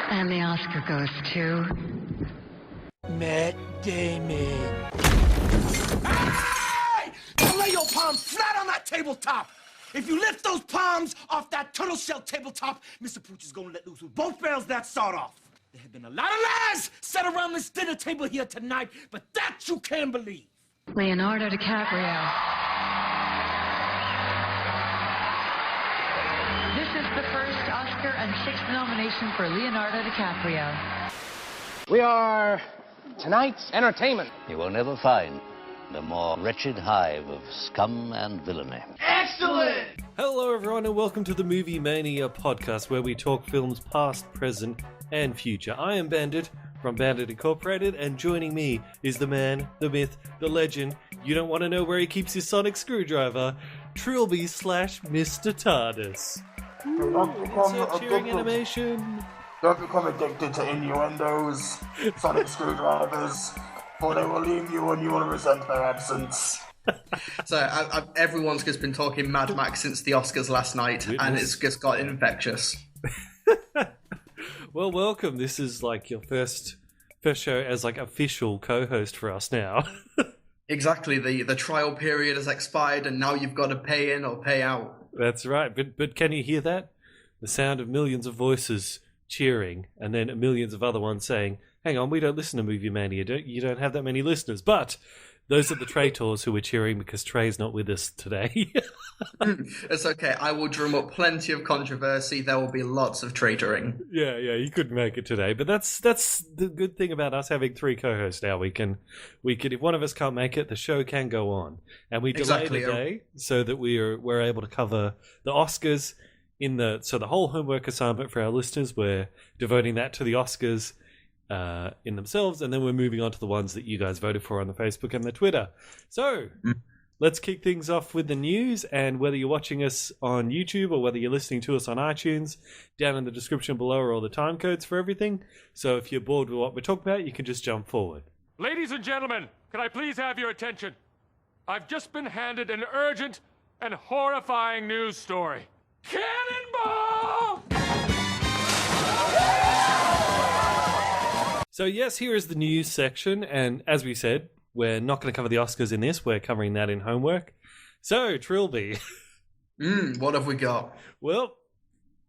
And the Oscar goes to... Matt Damon. Hey! Now lay your palms flat on that tabletop. If you lift those palms off that turtle shell tabletop, Mr. Pooch is gonna let loose with both barrels of that sawed off. There have been a lot of lies said around this dinner table here tonight, but that you can believe. Leonardo DiCaprio. This is the first Oscar and sixth nomination for Leonardo DiCaprio. We are tonight's entertainment. You will never find the more wretched hive of scum and villainy. Excellent! Hello everyone and welcome to the Movie Mania podcast where we talk films past, present and future. I am Bandit from BanditIncorporated and joining me is the man, the myth, the legend. You don't want to know where he keeps his sonic screwdriver, Trilbee / Mr. TARDIS. Insert cheering animation. Don't become addicted to innuendos, sonic screwdrivers, or they will leave you and you will resent their absence. So everyone's just been talking Mad Max since the Oscars last night, and it's just got infectious. Well, welcome. This is like your first show as like official co-host for us now. Exactly. The trial period has expired, and now you've got to pay in or pay out. That's right. But can you hear that? The sound of millions of voices cheering, and then millions of other ones saying, hang on, we don't listen to Movie Mania, you don't have that many listeners. But those are the traitors who are cheering because Trey's not with us today. It's okay, I will drum up plenty of controversy. There will be lots of traitoring. Yeah, he couldn't make it today. But that's the good thing about us having three co-hosts now. We can if one of us can't make it, the show can go on. And we delay the day so that we're able to cover the Oscars so the whole homework assignment for our listeners, we're devoting that to the Oscars in themselves, and then we're moving on to the ones that you guys voted for on the Facebook and the Twitter. So let's kick things off with the news, and whether you're watching us on YouTube or whether you're listening to us on iTunes, down in the description below are all the time codes for everything. So if you're bored with what we're talking about, you can just jump forward. Ladies and gentlemen, can I please have your attention? I've just been handed an urgent and horrifying news story. Cannonball! So yes, here is the news section, and as we said, we're not going to cover the Oscars in this, we're covering that in homework. So, Trilbee. What have we got? Well,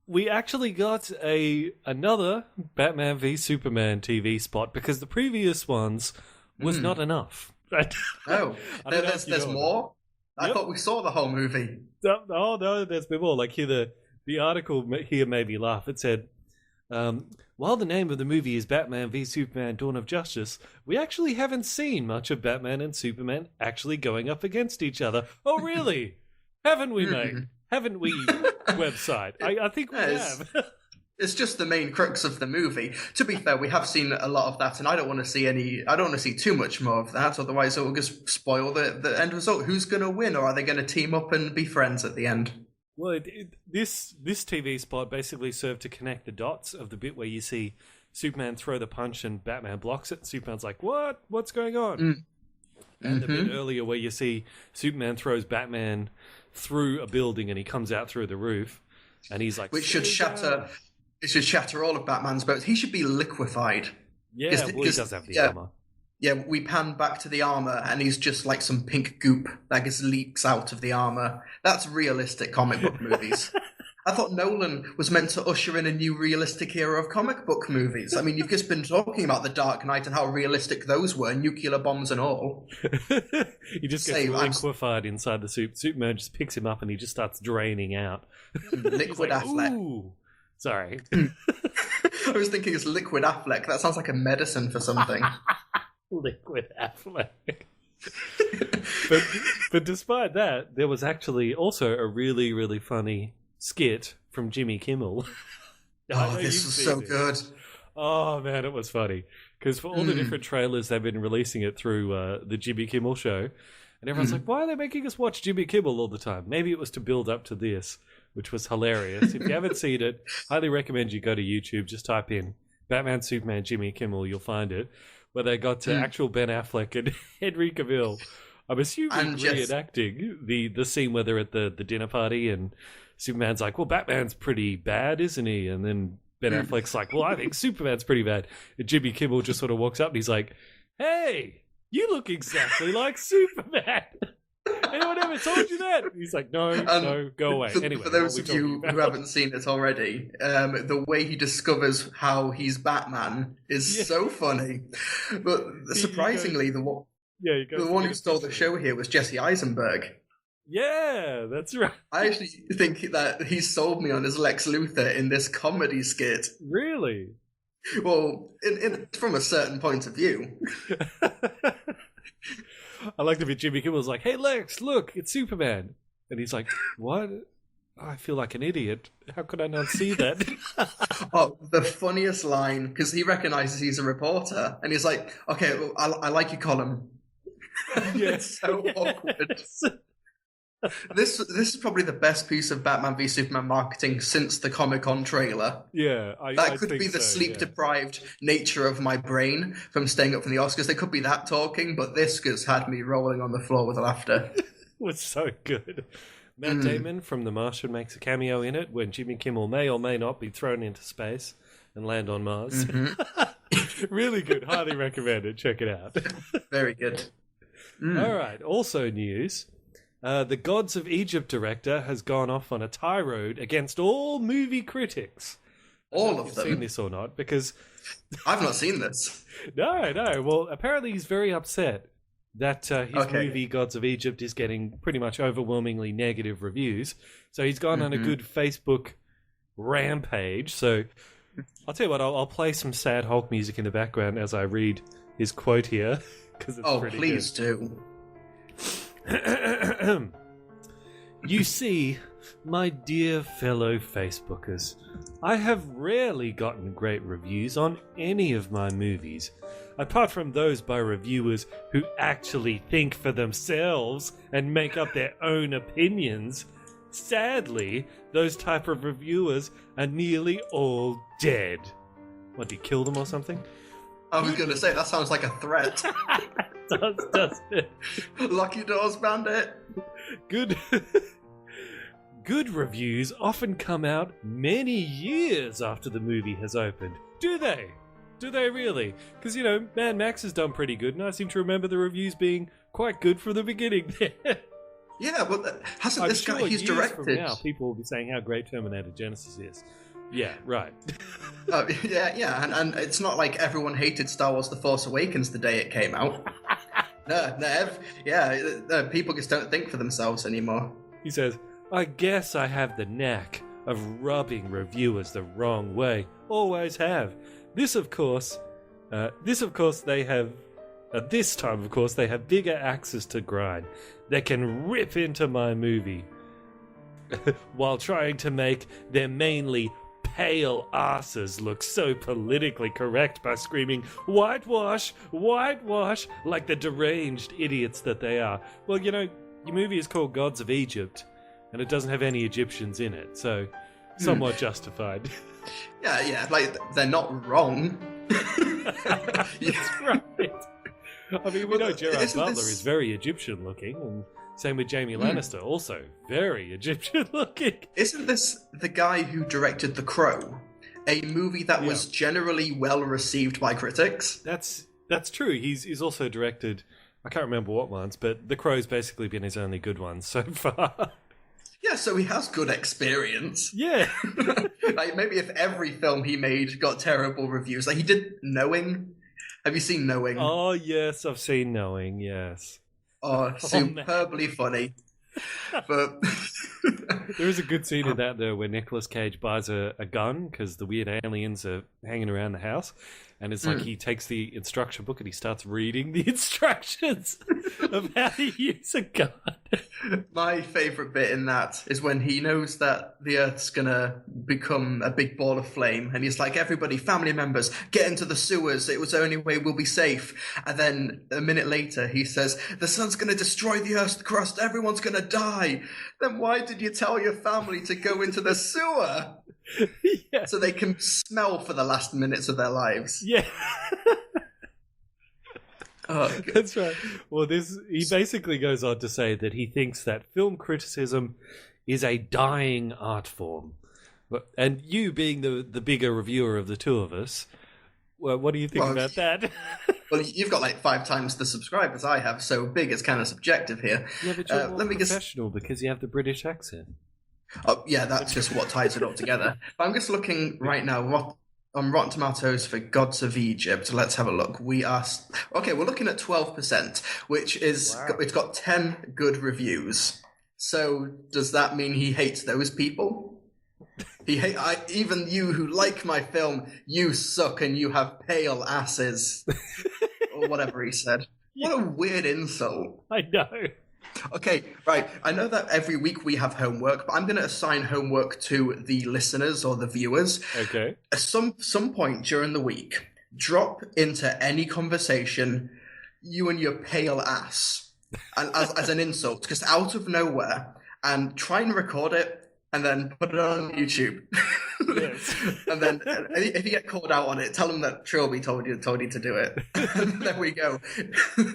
we actually got another Batman v Superman TV spot, because the previous ones was not enough. Oh, there's more? I thought we saw the whole movie. No, there's been more. Like here, the article here made me laugh. It said, while the name of the movie is Batman v Superman Dawn of Justice, we actually haven't seen much of Batman and Superman actually going up against each other. Oh, really? Haven't we, mate? Haven't we, website? I think we have. It's just the main crux of the movie. To be fair, we have seen a lot of that, and I don't want to see too much more of that, otherwise it will just spoil the end result. Who's going to win, or are they going to team up and be friends at the end? Well, this TV spot basically served to connect the dots of the bit where you see Superman throw the punch and Batman blocks it. Superman's like, what? What's going on? And the bit earlier where you see Superman throws Batman through a building and he comes out through the roof, and he's like... Which should shatter... It should shatter all of Batman's boats. He should be liquefied. Yeah, well, he does have the armor. Yeah, we pan back to the armor, and he's just like some pink goop that just leaks out of the armor. That's realistic comic book movies. I thought Nolan was meant to usher in a new realistic era of comic book movies. I mean, you've just been talking about The Dark Knight and how realistic those were, nuclear bombs and all. He just gets liquefied inside the suit. Superman just picks him up, and he just starts draining out. Liquid like, Affleck. Ooh. Sorry. I was thinking it's Liquid Affleck. That sounds like a medicine for something. Liquid Affleck. but despite that, there was actually also a really, really funny skit from Jimmy Kimmel. Oh, this was so good. Oh, man, it was funny. Because for all the different trailers, they've been releasing it through the Jimmy Kimmel show. And everyone's like, why are they making us watch Jimmy Kimmel all the time? Maybe it was to build up to this, which was hilarious. If you haven't seen it, highly recommend you go to YouTube. Just type in Batman, Superman, Jimmy Kimmel. You'll find it. Where they got to actual Ben Affleck and Henry Cavill. I'm assuming reenacting the scene where they're at the dinner party and Superman's like, well, Batman's pretty bad, isn't he? And then Ben Affleck's like, well, I think Superman's pretty bad. And Jimmy Kimmel just sort of walks up and he's like, hey, you look exactly like Superman. Anyone ever told you that? He's like, no, go away. Anyway, for those of you who haven't seen it already, the way he discovers how he's Batman is so funny. But surprisingly, the one who stole the show here was Jesse Eisenberg. Yeah, that's right. I actually think that he sold me on his Lex Luthor in this comedy skit. Really? Well, from a certain point of view. I like the bit Jimmy Kimmel's like, hey Lex, look, it's Superman. And he's like, what? I feel like an idiot. How could I not see that? Oh, the funniest line, because he recognizes he's a reporter, and he's like, okay, well, I like your column. Yeah. It's so awkward. This is probably the best piece of Batman v Superman marketing since the Comic-Con trailer. Yeah, that could be the sleep-deprived nature of my brain from staying up for the Oscars. They could be that talking, but this just had me rolling on the floor with laughter. It was so good. Matt Damon from The Martian makes a cameo in it when Jimmy Kimmel may or may not be thrown into space and land on Mars. Really good. Highly recommended. Check it out. Very good. All right. Also news. The Gods of Egypt director has gone off on a tirade against all movie critics. All of them? Seen this or not? Because I've not seen this. No. Well, apparently he's very upset that his movie Gods of Egypt is getting pretty much overwhelmingly negative reviews. So he's gone on a good Facebook rampage. So I'll tell you what, I'll play some sad Hulk music in the background as I read his quote here. It's pretty please good. do. You see, my dear fellow Facebookers, I have rarely gotten great reviews on any of my movies, apart from those by reviewers who actually think for themselves and make up their own opinions. Sadly, those type of reviewers are nearly all dead. What, did he kill them or something? I was going to say, that sounds like a threat. Does it? Lock your doors, Bandit. Good reviews often come out many years after the movie has opened. Do they? Do they really? Because, Mad Max has done pretty good, and I seem to remember the reviews being quite good from the beginning there. Yeah, but hasn't this guy, he's years directed... from now, people will be saying how great Terminator Genesis is. Yeah, right. And it's not like everyone hated Star Wars The Force Awakens the day it came out. People just don't think for themselves anymore. He says, I guess I have the knack of rubbing reviewers the wrong way. Always have. This time, of course, they have bigger axes to grind. They can rip into my movie while trying to make their mainly pale asses look so politically correct by screaming, whitewash, whitewash, like the deranged idiots that they are. Well, your movie is called Gods of Egypt, and it doesn't have any Egyptians in it, so somewhat justified. Yeah, like, they're not wrong. That's right. I mean, we know Gerard Butler is very Egyptian looking, and same with Jamie Lannister, also very Egyptian looking. Isn't this the guy who directed The Crow? A movie that was generally well received by critics? That's true. He's also directed, I can't remember what ones, but The Crow's basically been his only good one so far. Yeah, so he has good experience. Yeah. Like, maybe if every film he made got terrible reviews. Like, he did Knowing. Have you seen Knowing? Oh, yes, I've seen Knowing, yes. Oh, superbly funny. But there is a good scene in that, though, where Nicolas Cage buys a gun because the weird aliens are hanging around the house. And it's like he takes the instruction book and he starts reading the instructions of how to use a gun. My favourite bit in that is when he knows that the Earth's going to become a big ball of flame. And he's like, everybody, family members, get into the sewers. It was the only way we'll be safe. And then a minute later, he says, the sun's going to destroy the Earth's crust. Everyone's going to die. Then why did you tell your family to go into the sewer? Yeah. So they can smell for the last minutes of their lives. Yeah. Oh, that's right. Well, he basically goes on to say that he thinks that film criticism is a dying art form. And you being the bigger reviewer of the two of us, well, what do you think about that? Well, you've got like 5 times the subscribers I have, so big is kind of subjective here. Yeah, but you're more professional because you have the British accent. Oh, yeah, that's just what ties it all together. But I'm just looking right now on Rotten Tomatoes for Gods of Egypt. Let's have a look. We're looking at 12%, which is it's got 10 good reviews. So does that mean he hates those people? Even you who like my film, you suck and you have pale asses. Or whatever he said. What a weird insult. I know. Okay, right. I know that every week we have homework, but I'm going to assign homework to the listeners or the viewers. Okay. At some point during the week, drop into any conversation you and your pale ass and as an insult, just out of nowhere, and try and record it and then put it on YouTube. Yes. And then if you get called out on it, tell them that Trilbee told you to do it. And there we go.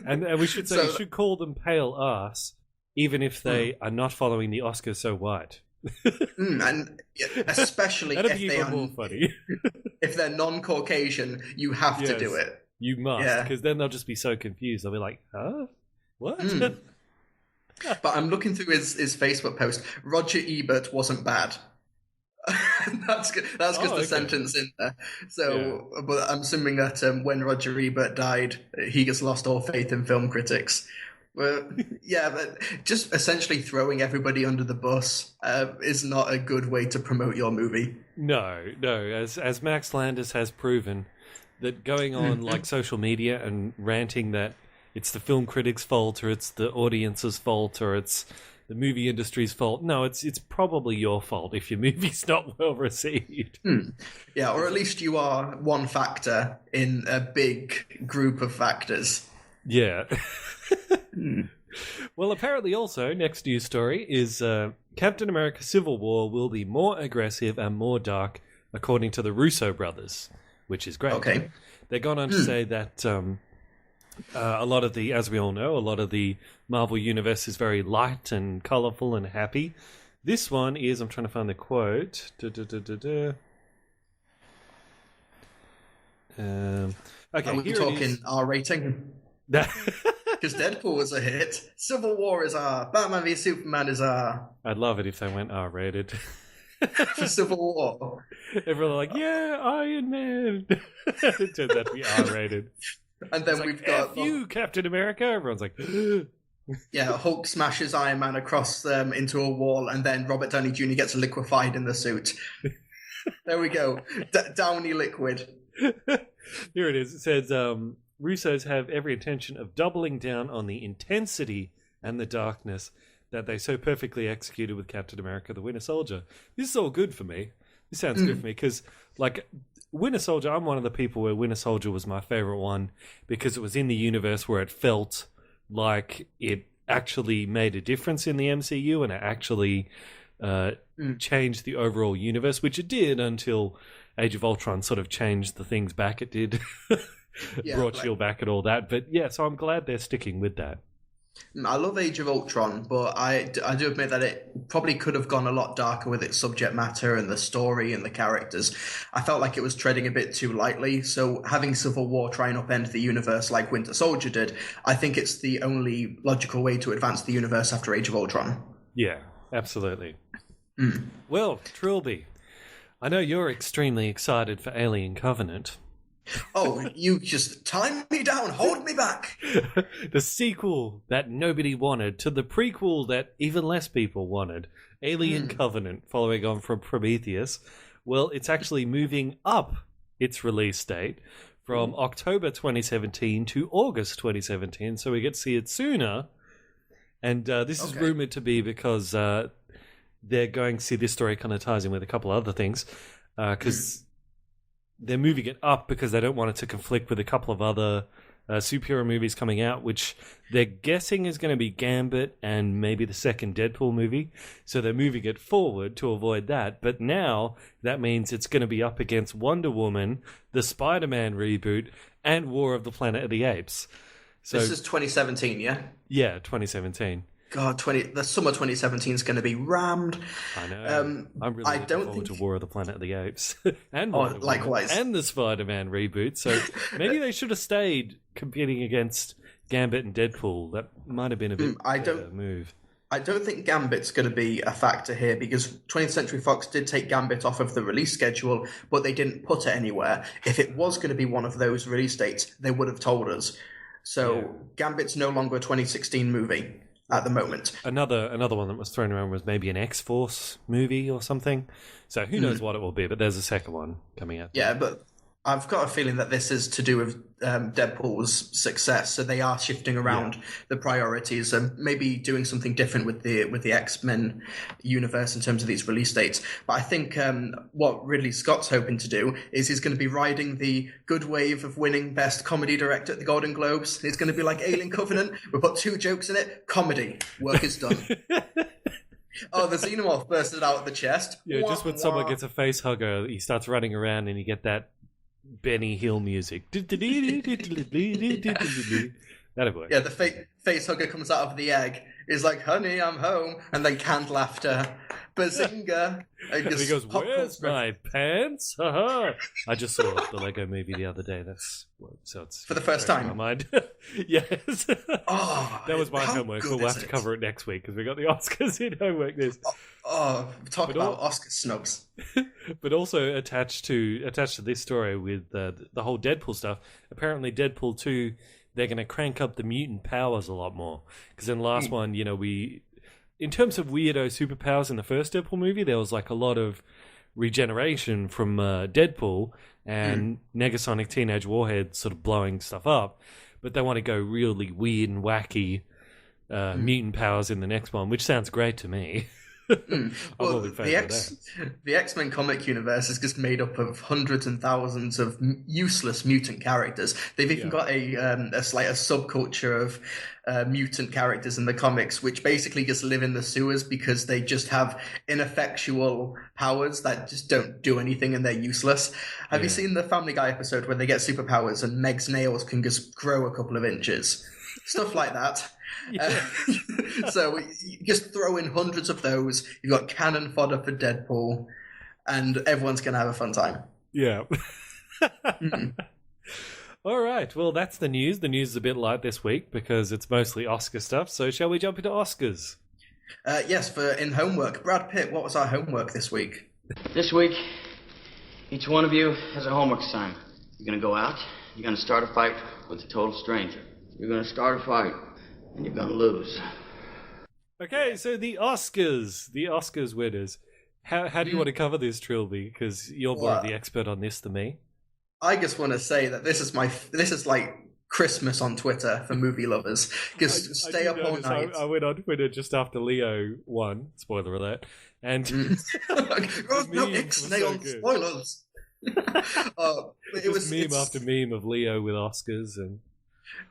And we should say you should call them pale ass, even if they are not following the Oscars so white. And especially That'd if be they even are more funny. If they're non-Caucasian, you have to do it. You must, because then they'll just be so confused. They'll be like, huh? What? But I'm looking through his Facebook post. Roger Ebert wasn't bad. That's just the sentence in there. So, but I'm assuming that when Roger Ebert died, he just lost all faith in film critics. But just essentially throwing everybody under the bus is not a good way to promote your movie. No. As Max Landis has proven, that going on like social media and ranting that it's the film critics' fault or it's the audience's fault or it's the movie industry's fault. No, it's probably your fault if your movie's not well received. Yeah, or at least you are one factor in a big group of factors. Yeah. Well, apparently also, next news story is Captain America Civil War will be more aggressive and more dark, according to the Russo brothers, which is great. Okay. They've gone on to say that a lot of the, as we all know, a lot of the Marvel Universe is very light and colourful and happy. This one is, I'm trying to find the quote. Okay, are we talking R rating? Because Deadpool was a hit. Civil War is R. Batman v Superman is R. I'd love it if they went R-rated. For Civil War. Everyone like, yeah, Iron Man. It turns out to be R-rated. And then we've got F you, Captain America. Everyone's like, yeah, Hulk smashes Iron Man across into a wall, and then Robert Downey Jr. gets liquefied in the suit. There we go. Downey liquid. Here it is. It says, Russos have every intention of doubling down on the intensity and the darkness that they so perfectly executed with Captain America, the Winter Soldier. This is all good for me. This sounds good for me, because, like, Winter Soldier, I'm one of the people where Winter Soldier was my favorite one because it was in the universe where it felt like it actually made a difference in the MCU and it actually changed the overall universe, which it did until Age of Ultron sort of changed the things back it did. Brought Shield back and all that. But yeah, so I'm glad they're sticking with that. I love Age of Ultron, but I do admit that it probably could have gone a lot darker with its subject matter and the story and the characters. I felt like it was treading a bit too lightly, so having Civil War try and upend the universe like Winter Soldier did, I think it's the only logical way to advance the universe after Age of Ultron. Yeah, absolutely. Well, Trilbee, I know you're extremely excited for Alien Covenant. Oh, you just time me down, hold me back. The sequel that nobody wanted to the prequel that even less people wanted, Alien Covenant, following on from Prometheus. Well, it's actually moving up its release date from October 2017 to August 2017, so we get to see it sooner. And this is rumored to be because they're going to see this story kind of ties in with a couple other things, because they're moving it up because they don't want it to conflict with a couple of other superhero movies coming out, which they're guessing is going to be Gambit and maybe the second Deadpool movie. So they're moving it forward to avoid that. But now that means it's going to be up against Wonder Woman, the Spider-Man reboot, and War of the Planet of the Apes. So this is 2017, yeah? Yeah, 2017. God, the summer 2017 is going to be rammed. I know. I'm really looking forward to War of the Planet of the Apes and Wonder Woman likewise, and the Spider-Man reboot. So maybe they should have stayed competing against Gambit and Deadpool. That might have been a bit better move. I don't think Gambit's going to be a factor here because 20th Century Fox did take Gambit off of the release schedule, but they didn't put it anywhere. If it was going to be one of those release dates, they would have told us. So Gambit's no longer a 2016 movie at the moment. Another one that was thrown around was maybe an X-Force movie or something. So who knows what it will be, but there's a second one coming out. Yeah, but I've got a feeling that this is to do with Deadpool's success, so they are shifting around the priorities and maybe doing something different with the X-Men universe in terms of these release dates. But I think what Ridley Scott's hoping to do is he's going to be riding the good wave of winning Best Comedy Director at the Golden Globes. It's going to be like Alien Covenant. We put 2 jokes in it. Comedy. Work is done. Oh, the xenomorph bursted out of the chest. Yeah, just when someone gets a face hugger, he starts running around and you get that Benny Hill music. That'll work. Yeah, the face hugger comes out of the egg. He's like, honey, I'm home. And then canned laughter. Bazinga. And he goes, where's my pants? I just saw the Lego movie the other day. So it's for the first time. My mind. Yes. Oh, that was my homework. We'll have to cover it next week because we got the Oscars in homework. Talk about Oscar snubs. But also attached to this story with the whole Deadpool stuff. Apparently, Deadpool 2, they're going to crank up the mutant powers a lot more because in the last one, in terms of weirdo superpowers in the first Deadpool movie, there was like a lot of regeneration from Deadpool and Negasonic Teenage Warhead sort of blowing stuff up. But they want to go really weird and wacky mutant powers in the next one, which sounds great to me. Well, the X-Men comic universe is just made up of hundreds and thousands of useless mutant characters. They've even got a subculture of mutant characters in the comics, which basically just live in the sewers because they just have ineffectual powers that just don't do anything and they're useless. Have you seen the Family Guy episode where they get superpowers and Meg's nails can just grow a couple of inches? Stuff like that. So you just throw in hundreds of those. You've got cannon fodder for Deadpool, and everyone's going to have a fun time. Yeah. All right. Well, that's the news. The news is a bit light this week because it's mostly Oscar stuff. So shall we jump into Oscars? Yes, for in homework. Brad Pitt, what was our homework this week? This week, each one of you has a homework assignment. You're going to go out. You're going to start a fight with a total stranger. You're going to start a fight. And you're gonna lose. Okay, so the Oscars winners. How do you want to cover this, Trilbee? Because you're more of the expert on this than me. I just want to say that this is like Christmas on Twitter for movie lovers. Just stay up all night. I went on Twitter just after Leo won. Spoiler alert. And no, Ixnay on spoilers. It was meme after meme of Leo with Oscars and.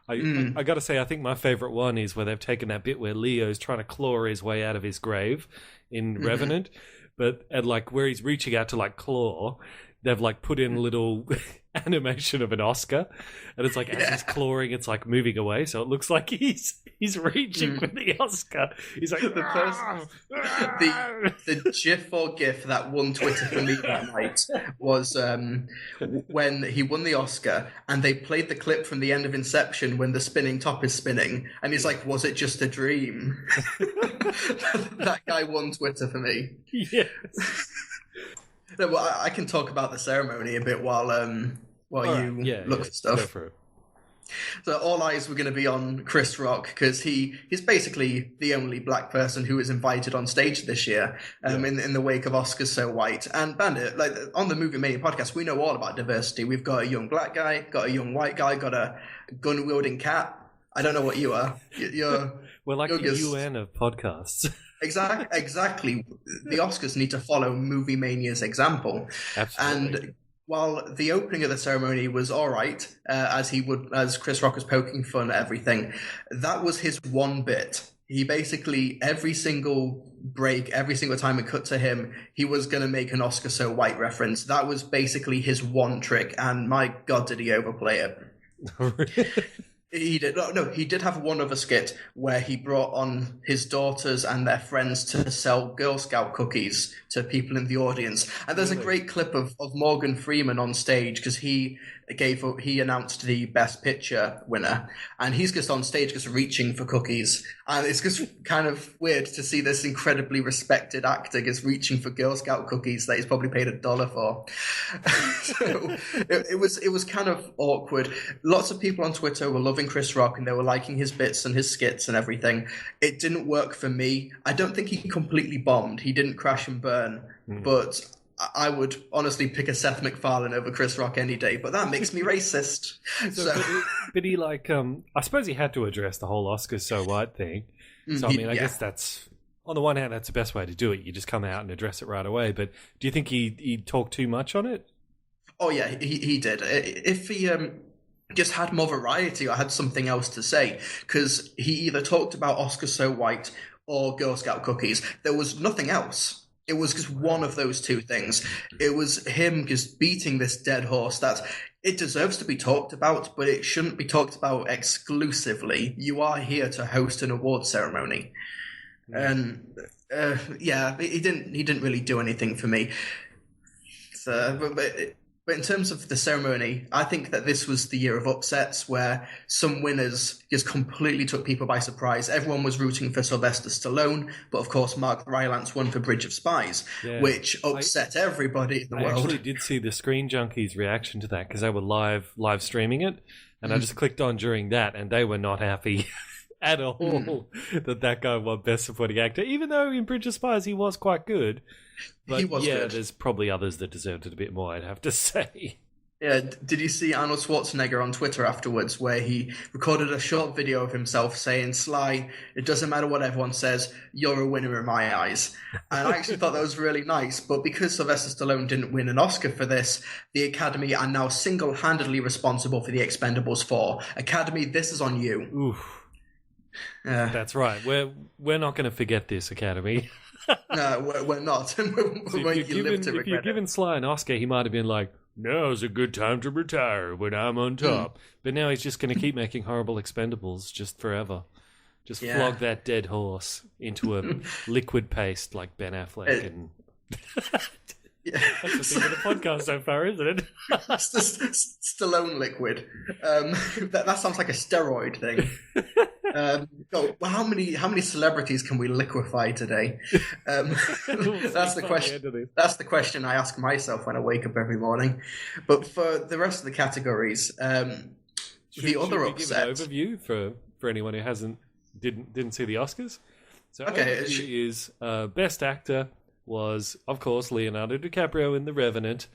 I got to say, I think my favourite one is where they've taken that bit where Leo's trying to claw his way out of his grave in Revenant, and like where he's reaching out to like claw, they've like put in a little animation of an Oscar, and it's like as he's clawing, it's like moving away, so it looks like he's reaching for the Oscar. He's like the GIF or GIF that won Twitter for me that night was when he won the Oscar, and they played the clip from the end of Inception when the spinning top is spinning, and he's like, "Was it just a dream?" That guy won Twitter for me. Yes. No, well, I can talk about the ceremony a bit while you look for stuff. Go for it. So all eyes were going to be on Chris Rock because he's basically the only black person who was invited on stage this year in the wake of Oscars So White. And Bandit, like on the Movie Mania podcast, we know all about diversity. We've got a young black guy, got a young white guy, got a gun-wielding cat. I don't know what you are. We're like the UN of podcasts. Exactly. The Oscars need to follow Movie Mania's example. Absolutely. And while the opening of the ceremony was all right, as Chris Rock was poking fun at everything, that was his one bit. He basically, every single break, every single time it cut to him, he was going to make an Oscar So White reference. That was basically his one trick, and my God, did he overplay it. He did. No, he did have one other skit where he brought on his daughters and their friends to sell Girl Scout cookies to people in the audience. And there's a great clip of Morgan Freeman on stage because he announced the Best Picture winner, and he's just on stage just reaching for cookies. And it's just kind of weird to see this incredibly respected actor just reaching for Girl Scout cookies that he's probably paid $1 for. So it was kind of awkward. Lots of people on Twitter were loving Chris Rock and they were liking his bits and his skits and everything. It didn't work for me. I don't think he completely bombed. He didn't crash and burn, but I would honestly pick a Seth MacFarlane over Chris Rock any day, but that makes me racist. But he I suppose he had to address the whole Oscars so white thing. So I guess that's, on the one hand, that's the best way to do it. You just come out and address it right away. But do you think he talked too much on it? Oh yeah, he did. If he just had more variety or had something else to say, because he either talked about Oscars so white or Girl Scout cookies. There was nothing else. It was just one of those two things. It was him just beating this dead horse that it deserves to be talked about, but it shouldn't be talked about exclusively. You are here to host an award ceremony. And he didn't really do anything for me. So, but in terms of the ceremony, I think that this was the year of upsets where some winners just completely took people by surprise. Everyone was rooting for Sylvester Stallone, but of course Mark Rylance won for Bridge of Spies, which upset everybody in the world. I actually did see the Screen Junkies' reaction to that because they were live streaming it, and I just clicked on during that, and they were not happy at all that guy won Best Supporting Actor, even though in Bridge of Spies he was quite good. But he was good. There's probably others that deserved it a bit more, I'd have to say. Yeah, did you see Arnold Schwarzenegger on Twitter afterwards where he recorded a short video of himself saying, "Sly, it doesn't matter what everyone says, you're a winner in my eyes." And I actually thought that was really nice, but because Sylvester Stallone didn't win an Oscar for this, the Academy are now single-handedly responsible for The Expendables 4. Academy, this is on you. Oof. That's right. We're not going to forget this, Academy. No, we're not. So if you're giving Sly an Oscar, he might have been like, "Now's a good time to retire when I'm on top." But now he's just going to keep making horrible Expendables just forever. Just flog that dead horse into a liquid paste like Ben Affleck. That's the thing of the podcast so far, isn't it? Stallone liquid. That sounds like a steroid thing. How many celebrities can we liquefy today? That's the question. That's the question I ask myself when I wake up every morning. But for the rest of the categories, the other upset. Give an overview for anyone who didn't see the Oscars. So overview is Best Actor was, of course, Leonardo DiCaprio in The Revenant.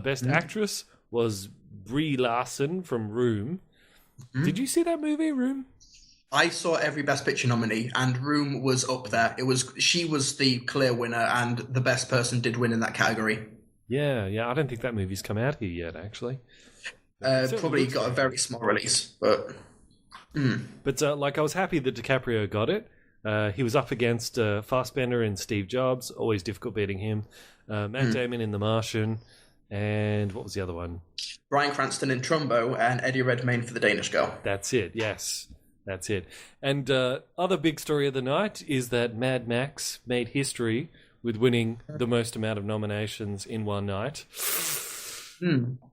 Best Actress was Brie Larson from Room. Did you see that movie, Room? I saw every Best Picture nominee, and Room was up there. She was the clear winner, and the best person did win in that category. Yeah. I don't think that movie's come out here yet, actually. Probably got a very small release, but... But I was happy that DiCaprio got it. He was up against Fassbender and Steve Jobs. Always difficult beating him. Matt Damon in The Martian. And what was the other one? Bryan Cranston in Trumbo and Eddie Redmayne for The Danish Girl. That's it, yes. That's it. And other big story of the night is that Mad Max made history with winning the most amount of nominations in one night.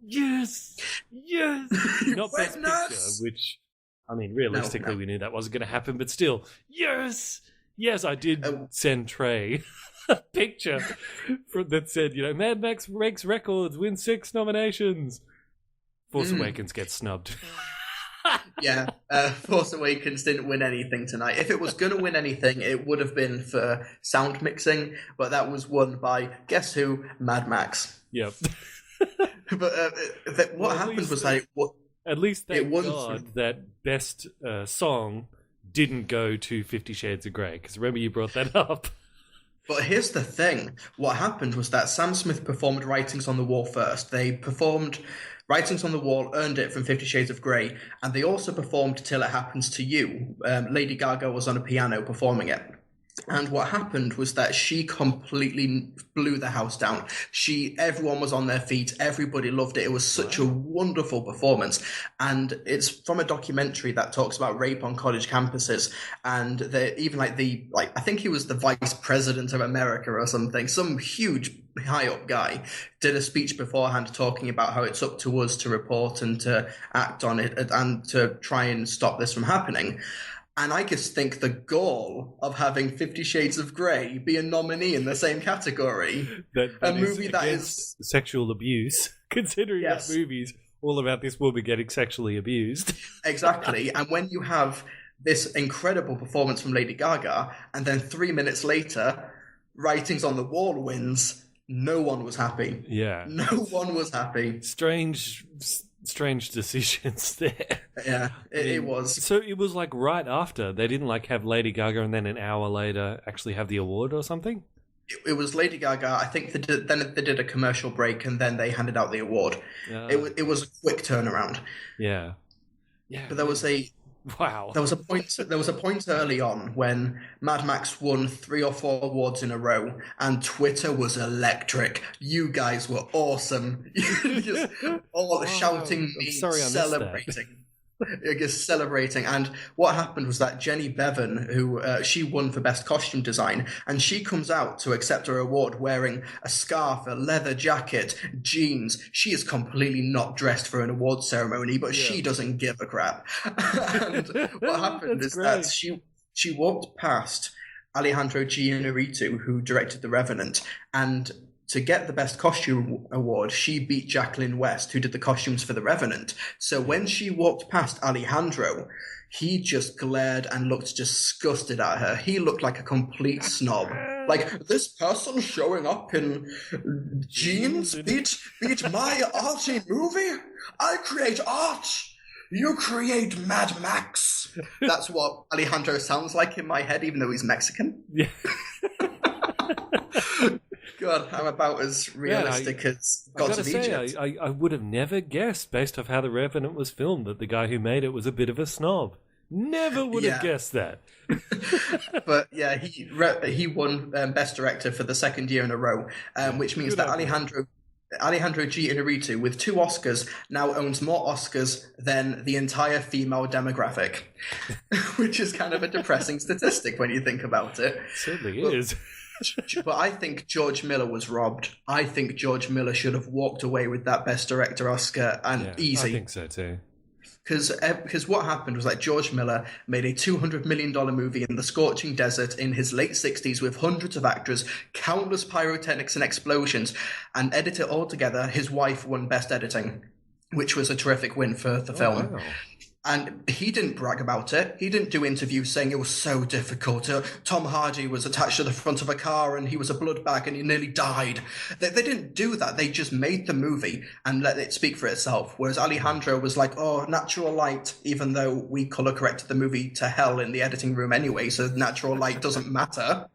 Yes! Not Best Picture, which... I mean, realistically, we knew that wasn't going to happen, but still, yes, I did send Trey a picture that said, Mad Max breaks records, wins 6 nominations. Force Awakens gets snubbed. Force Awakens didn't win anything tonight. If it was going to win anything, it would have been for sound mixing, but that was won by, guess who? Mad Max. Yep. But what happened was at least thank God that best song didn't go to 50 Shades of Grey, because remember you brought that up. But here's the thing. What happened was that Sam Smith performed Writings on the Wall first. They performed Writings on the Wall, earned it from 50 Shades of Grey, and they also performed Till It Happens to You. Lady Gaga was on a piano performing it. And what happened was that she completely blew the house down. Everyone was on their feet. Everybody loved it. It was such a wonderful performance. And it's from a documentary that talks about rape on college campuses. And even I think he was the vice president of America or something, some huge high up guy, did a speech beforehand talking about how it's up to us to report and to act on it and to try and stop this from happening. And I just think the gall of having 50 Shades of Grey be a nominee in the same category, a movie that is sexual abuse, considering that movie's all about this woman getting sexually abused. Exactly. And when you have this incredible performance from Lady Gaga, and then 3 minutes later, Writings on the Wall wins, no one was happy. Yeah. No one was happy. Strange decisions there. Yeah, it was. So it was like right after. They didn't like have Lady Gaga and then an hour later actually have the award or something? It was Lady Gaga. I think then they did a commercial break and then they handed out the award. It was a quick turnaround. Yeah. But there was a There was a point early on when Mad Max won 3 or 4 awards in a row, and Twitter was electric. You guys were awesome. Just all shouting, celebrating. Just celebrating. And what happened was that Jenny Bevan, who she won for Best Costume Design, and she comes out to accept her award wearing a scarf, a leather jacket, jeans. She is completely not dressed for an award ceremony, but she doesn't give a crap. And what happened is that she walked past Alejandro G. Inarritu, who directed The Revenant, and to get the Best Costume Award, she beat Jacqueline West, who did the costumes for The Revenant. So when she walked past Alejandro, he just glared and looked disgusted at her. He looked like a complete snob. Like, this person showing up in jeans beat my arty movie? I create art. You create Mad Max. That's what Alejandro sounds like in my head, even though he's Mexican. Yeah. God, I'm about as realistic as Gods of Egypt. I would have never guessed, based off how The Revenant was filmed, that the guy who made it was a bit of a snob. Never would have guessed that. But yeah, he won Best Director for the second year in a row, which means that Alejandro G. Inarritu, with 2 Oscars, now owns more Oscars than the entire female demographic, which is kind of a depressing statistic when you think about it. It certainly is. But I think George Miller was robbed. I think George Miller should have walked away with that Best Director Oscar, and easy. I think so too. Because what happened was that George Miller made a $200 million movie in the scorching desert in his late 60s with hundreds of actors, countless pyrotechnics and explosions, and edit it all together. His wife won Best Editing, which was a terrific win for the film. Wow. And he didn't brag about it. He didn't do interviews saying it was so difficult. Tom Hardy was attached to the front of a car and he was a blood bag and he nearly died. They didn't do that. They just made the movie and let it speak for itself. Whereas Alejandro was like, oh, natural light, even though we color corrected the movie to hell in the editing room anyway, so natural light doesn't matter.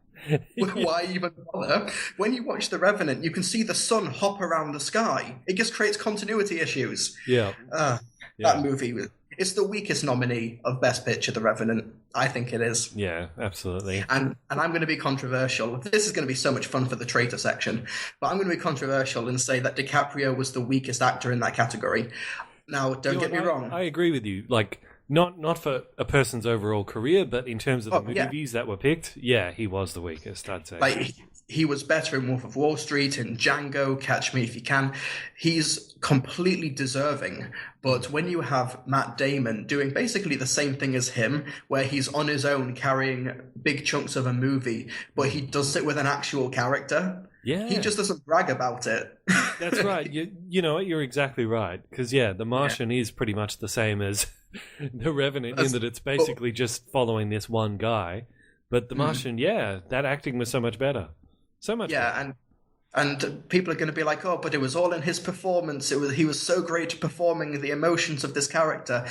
Why even bother? When you watch The Revenant, you can see the sun hop around the sky. It just creates continuity issues. That movie was... It's the weakest nominee of Best Picture, The Revenant. I think it is. Yeah, absolutely. And I'm going to be controversial. This is going to be so much fun for the traitor section. But I'm going to be controversial and say that DiCaprio was the weakest actor in that category. Now, don't get me wrong. I agree with you. Like, not for a person's overall career, but in terms of the movies that were picked, he was the weakest, I'd say. Like, he was better in Wolf of Wall Street, in Django, Catch Me If You Can. He's completely deserving. But when you have Matt Damon doing basically the same thing as him, where he's on his own carrying big chunks of a movie, but he does it with an actual character, he just doesn't brag about it. That's right. You know what? You're exactly right. Because, The Martian is pretty much the same as The Revenant in that it's basically just following this one guy. But The Martian, that acting was so much better. So much better. And people are going to be like, oh, but it was all in his performance. He was so great at performing the emotions of this character.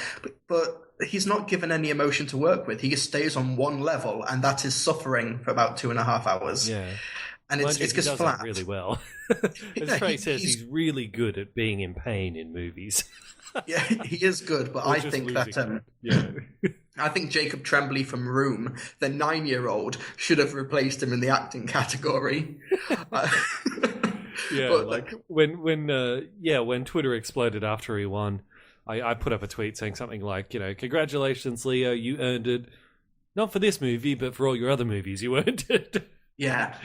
But he's not given any emotion to work with. He just stays on one level, and that is suffering for about 2.5 hours. Yeah. And it's just flat. Really well. As Trey says, he's really good at being in pain in movies. Yeah, he is good, but I think that... I think Jacob Tremblay from Room, the 9-year-old, should have replaced him in the acting category. Yeah, But, like when Twitter exploded after he won, I put up a tweet saying something like, congratulations, Leo, you earned it. Not for this movie, but for all your other movies, you earned it. Yeah.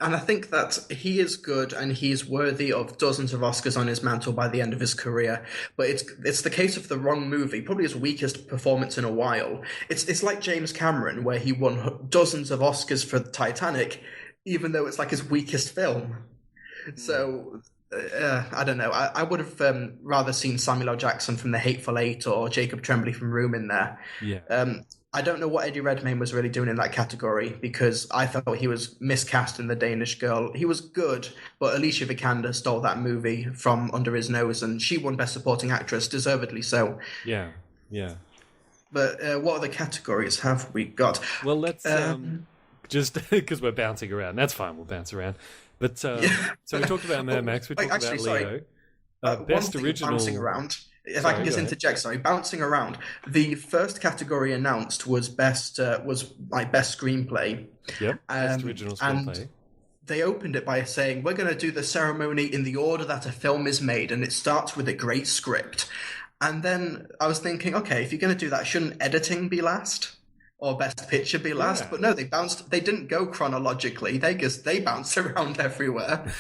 And I think that he is good and he's worthy of dozens of Oscars on his mantle by the end of his career. But it's the case of the wrong movie, probably his weakest performance in a while. It's like James Cameron, where he won dozens of Oscars for Titanic, even though it's like his weakest film. So, I don't know. I would have rather seen Samuel L. Jackson from The Hateful Eight or Jacob Tremblay from Room in there. Yeah. I don't know what Eddie Redmayne was really doing in that category, because I thought he was miscast in The Danish Girl. He was good, but Alicia Vikander stole that movie from under his nose, and she won Best Supporting Actress, deservedly so. Yeah. But what other categories have we got? Well, let's just because we're bouncing around. That's fine. We'll bounce around. But so we talked about Mad Max. We talked about Leo. Best original. Bouncing around. If I can just interject, bouncing around. The first category announced was best screenplay. Yep. Best original screenplay. And they opened it by saying, we're going to do the ceremony in the order that a film is made, and it starts with a great script. And then I was thinking, okay, if you're going to do that, shouldn't editing be last? Or Best Picture be last? Yeah. But no, they didn't go chronologically. They bounced around everywhere.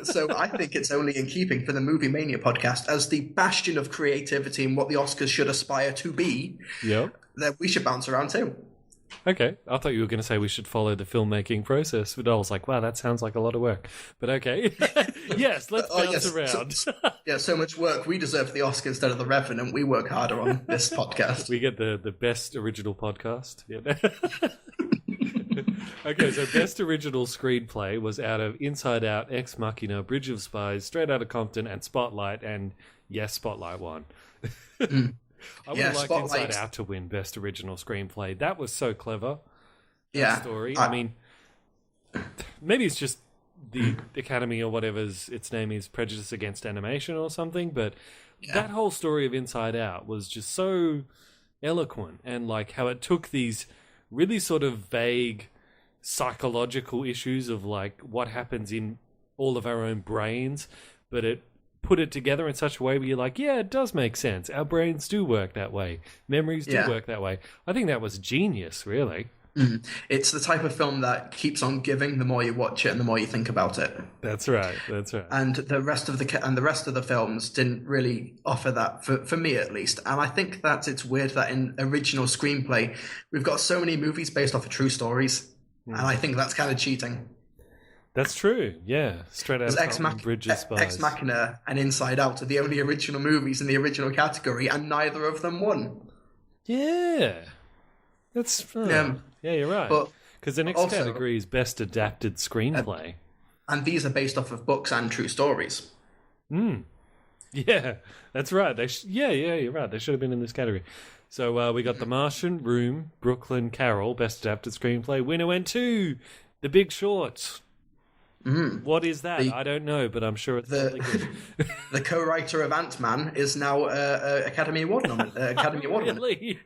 So I think it's only in keeping for the Movie Mania podcast as the bastion of creativity and what the Oscars should aspire to be. Yep. That we should bounce around too. Okay, I thought you were going to say we should follow the filmmaking process, but I was like, wow, that sounds like a lot of work. But okay, yes, let's bounce around. So much work. We deserve the Oscar instead of the Revenant. We work harder on this podcast. We get the best original podcast. Yeah. Okay, so best original screenplay was out of Inside Out, Ex Machina, Bridge of Spies, Straight Outta Compton, and Spotlight, and yes, Spotlight won. I would have liked Inside Out to win Best Original Screenplay. That was so clever. That story. I mean, maybe it's just the Academy or whatever's its name is Prejudice Against Animation or something, but that whole story of Inside Out was just so eloquent, and like how it took these really sort of vague psychological issues of like what happens in all of our own brains, but it put it together in such a way where you're like, yeah, it does make sense. Our brains do work that way. Memories do work that way. I think that was genius, really. Mm. It's the type of film that keeps on giving the more you watch it and the more you think about it. That's right. And the rest of the films didn't really offer that, for me at least. And I think that it's weird that in original screenplay, we've got so many movies based off of true stories. And I think that's kind of cheating. That's true, yeah. Straight Out of Bridge of Spies. Ex Machina and Inside Out are the only original movies in the original category, and neither of them won. Yeah. That's... yeah, you're right. Because the next category is Best Adapted Screenplay. And these are based off of books and true stories. Yeah, that's right. You're right. They should have been in this category. So we got The Martian, Room, Brooklyn, Carol, Best Adapted Screenplay. Winner went to The Big Short. What is that? I don't know, but I'm sure it's really good. The co-writer of Ant-Man is now Academy Award nominee. Really?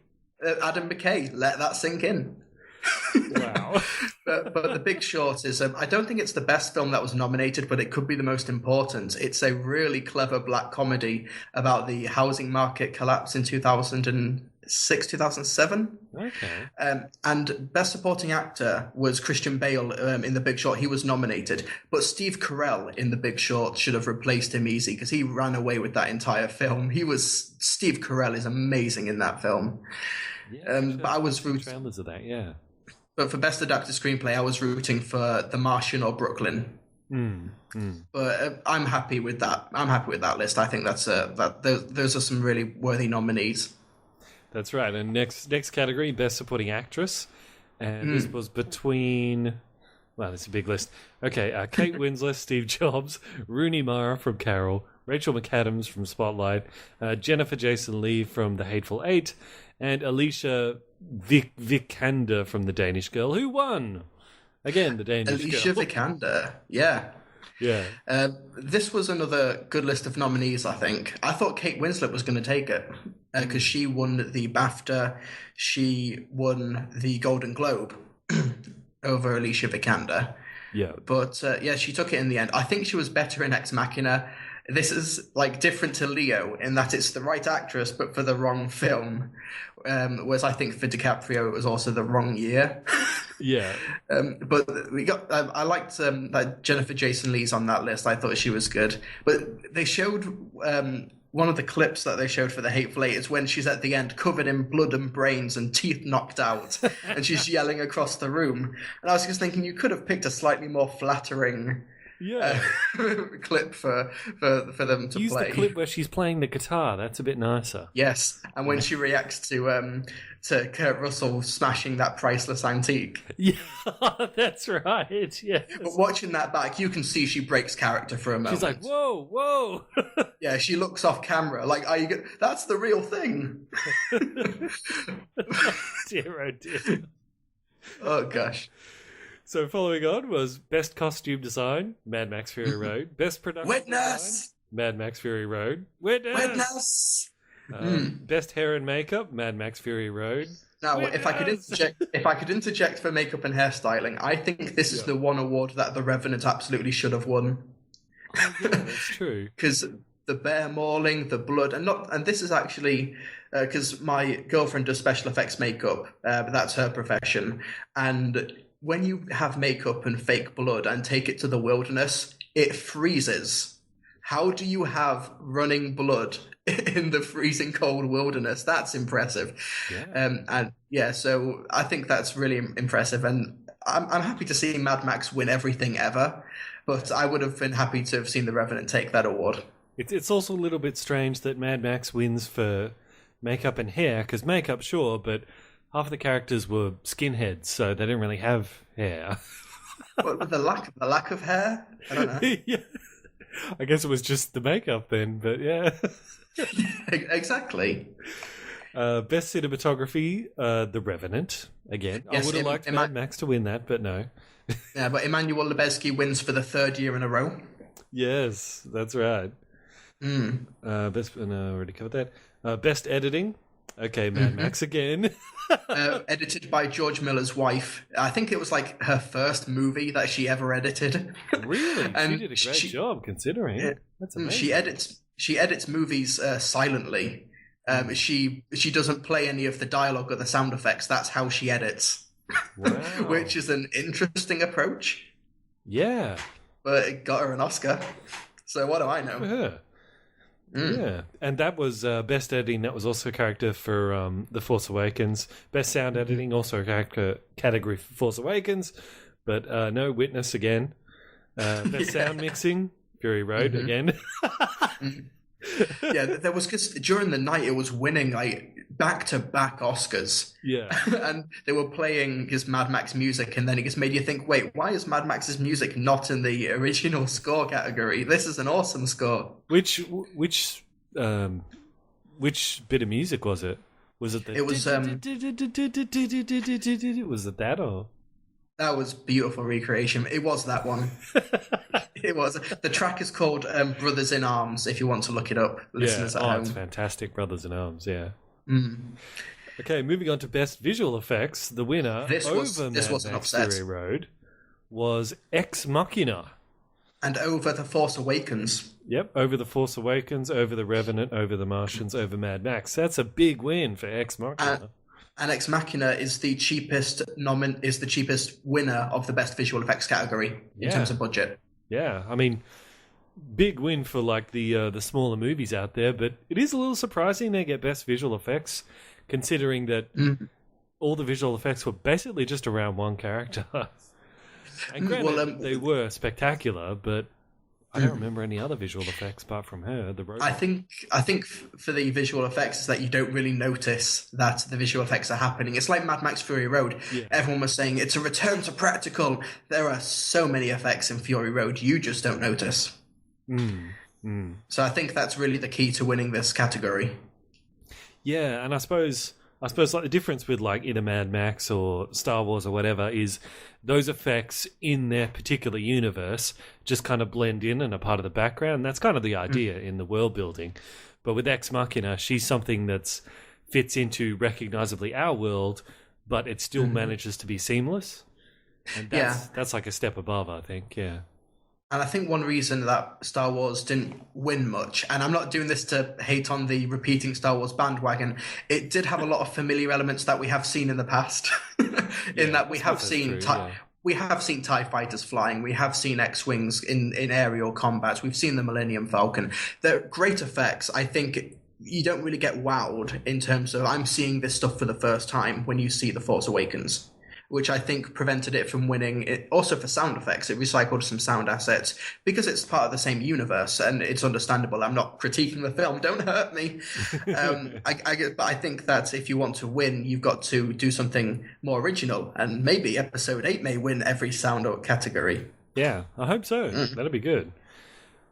Adam McKay. Let that sink in. Wow. but The Big Short is, I don't think it's the best film that was nominated, but it could be the most important. It's a really clever black comedy about the housing market collapse in 2006, 2007. Okay. And Best Supporting Actor was Christian Bale in The Big Short. He was nominated. But Steve Carell in The Big Short should have replaced him easy because he ran away with that entire film. Steve Carell is amazing in that film. Yeah, but I was rooting... trailers of that, yeah. But for Best Adapted Screenplay, I was rooting for The Martian or Brooklyn. But I'm happy with that. I'm happy with that list. I think those are some really worthy nominees. That's right. And next category, Best Supporting Actress. And this was between... Wow, that's a big list. Okay, Kate Winslet, Steve Jobs, Rooney Mara from Carol, Rachel McAdams from Spotlight, Jennifer Jason Leigh from The Hateful Eight, and Alicia Vikander from The Danish Girl, who won. Again, The Danish Girl. Alicia Vikander, yeah. Yeah. This was another good list of nominees, I think. I thought Kate Winslet was going to take it. because she won the BAFTA, she won the Golden Globe over Alicia Vikander. Yeah. But she took it in the end. I think she was better in Ex Machina. This is like different to Leo in that it's the right actress, but for the wrong film. Whereas I think for DiCaprio, it was also the wrong year. Yeah. But we got. I liked that Jennifer Jason Leigh's on that list. I thought she was good. But they showed one of the clips that they showed for the Hateful Eight is when she's at the end covered in blood and brains and teeth knocked out, and she's yelling across the room. And I was just thinking, you could have picked a slightly more flattering clip for them to Use play. the clip where she's playing the guitar. That's a bit nicer. Yes, and when she reacts to Kurt Russell smashing that priceless antique. Yeah, that's right. Yeah. But watching that back, you can see she breaks character for a moment. She's like, "Whoa, whoa!" Yeah, she looks off camera like, "Are you? That's the real thing." Dear, oh dear. Oh gosh. So following on was Best Costume Design, Mad Max Fury Road. Best Production Witness! Design, Mad Max Fury Road. Witness! Best Hair and Makeup, Mad Max Fury Road. Now, Witness! if I could interject for makeup and hairstyling, I think this is the one award that The Revenant absolutely should have won. Oh, yeah, that's true. Because the bear mauling, the blood, and this is actually because my girlfriend does special effects makeup, but that's her profession, and when you have makeup and fake blood and take it to the wilderness, it freezes. How do you have running blood in the freezing cold wilderness? That's impressive. Yeah. So I think that's really impressive. And I'm happy to see Mad Max win everything ever, but I would have been happy to have seen The Revenant take that award. It's also a little bit strange that Mad Max wins for makeup and hair, because makeup, sure, but half the characters were skinheads, so they didn't really have hair. But the lack of hair? I don't know. Yeah. I guess it was just the makeup then, but yeah. Exactly. Best cinematography, The Revenant. Again, Yes, I would have liked Mad Max to win that, but no. Yeah, but Emmanuel Lubezki wins for the third year in a row. Yes, that's right. Best, no, I already covered that. Best editing. Okay, Mad Max again. Edited by George Miller's wife. I think it was like her first movie that she ever edited. Really? And she did a great job, considering. That's amazing. She edits movies silently. She doesn't play any of the dialogue or the sound effects. That's how she edits. Wow. Which is an interesting approach. Yeah. But it got her an Oscar. So what do I know? For her. Yeah, and that was best editing. That was also a character for The Force Awakens. Best sound editing, also a character category for Force Awakens, but no Witness again. Best sound mixing, Fury Road again. Yeah, there was because during the night it was winning like back-to-back Oscars. Yeah, and they were playing his Mad Max music, and then it just made you think, wait, why is Mad Max's music not in the original score category? This is an awesome score. Which bit of music was it? Was it the? It was Was it that or? That was beautiful recreation. It was that one. It was. The track is called Brothers in Arms, if you want to look it up, listeners at home. It's fantastic, Brothers in Arms, yeah. Mm. Okay, moving on to Best Visual Effects. The winner over Mad Max Fury Road was Ex Machina. And over The Force Awakens. Yep, over The Force Awakens, over The Revenant, over The Martians, over Mad Max. That's a big win for Ex Machina. And Ex Machina is the cheapest winner of the Best Visual Effects category in terms of budget. Yeah, I mean, big win for like the smaller movies out there, but it is a little surprising they get Best Visual Effects, considering that all the visual effects were basically just around one character. And granted, they were spectacular, but I don't remember any other visual effects apart from her, the robot. I think for the visual effects is that you don't really notice that the visual effects are happening. It's like Mad Max Fury Road. Yeah. Everyone was saying it's a return to practical. There are so many effects in Fury Road, you just don't notice. So I think that's really the key to winning this category. Yeah, and I suppose I suppose like the difference with like either Mad Max or Star Wars or whatever is those effects in their particular universe just kind of blend in and are part of the background. That's kind of the idea in the world building. But with Ex Machina, she's something that's fits into recognizably our world, but it still manages to be seamless. And that's like a step above, I think. Yeah. And I think one reason that Star Wars didn't win much, and I'm not doing this to hate on the repeating Star Wars bandwagon, it did have a lot of familiar elements that we have seen in the past. That we have seen we have seen TIE fighters flying, we have seen X-Wings in aerial combats, we've seen the Millennium Falcon. They're great effects. I think you don't really get wowed in terms of I'm seeing this stuff for the first time when you see The Force Awakens, which I think prevented it from winning. It also for sound effects, it recycled some sound assets because it's part of the same universe, and it's understandable. I'm not critiquing the film, don't hurt me. But I think that if you want to win, you've got to do something more original, and maybe Episode 8 may win every sound category. Yeah, I hope so. That'd be good.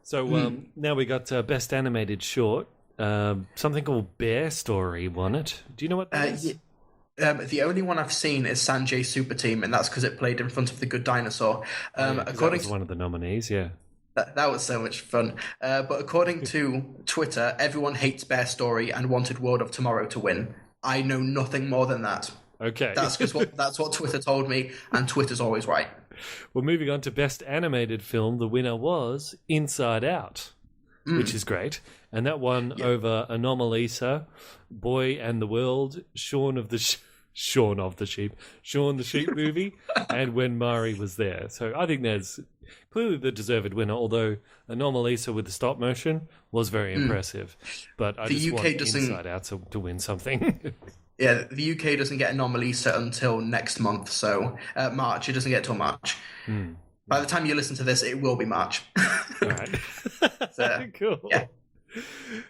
So now we got Best Animated Short. Something called Bear Story won it. Do you know what that is? The only one I've seen is Sanjay Super Team, and that's because it played in front of The Good Dinosaur. According that was one of the nominees, yeah. That was so much fun. But according to Twitter, everyone hates Bear Story and wanted World of Tomorrow to win. I know nothing more than that. Okay. That's what Twitter told me, and Twitter's always right. Well, moving on to Best Animated Film, the winner was Inside Out, which is great. And that won over Anomalisa, Boy and the World, Shaun the Sheep movie, and When Mari Was There. So I think there's clearly the deserved winner, although Anomalisa with the stop motion was very impressive. But I just want Inside Out to win something. Yeah, the UK doesn't get Anomalisa until next month, so March. It doesn't get till March. By the time you listen to this, it will be March. All right. So, cool. Yeah.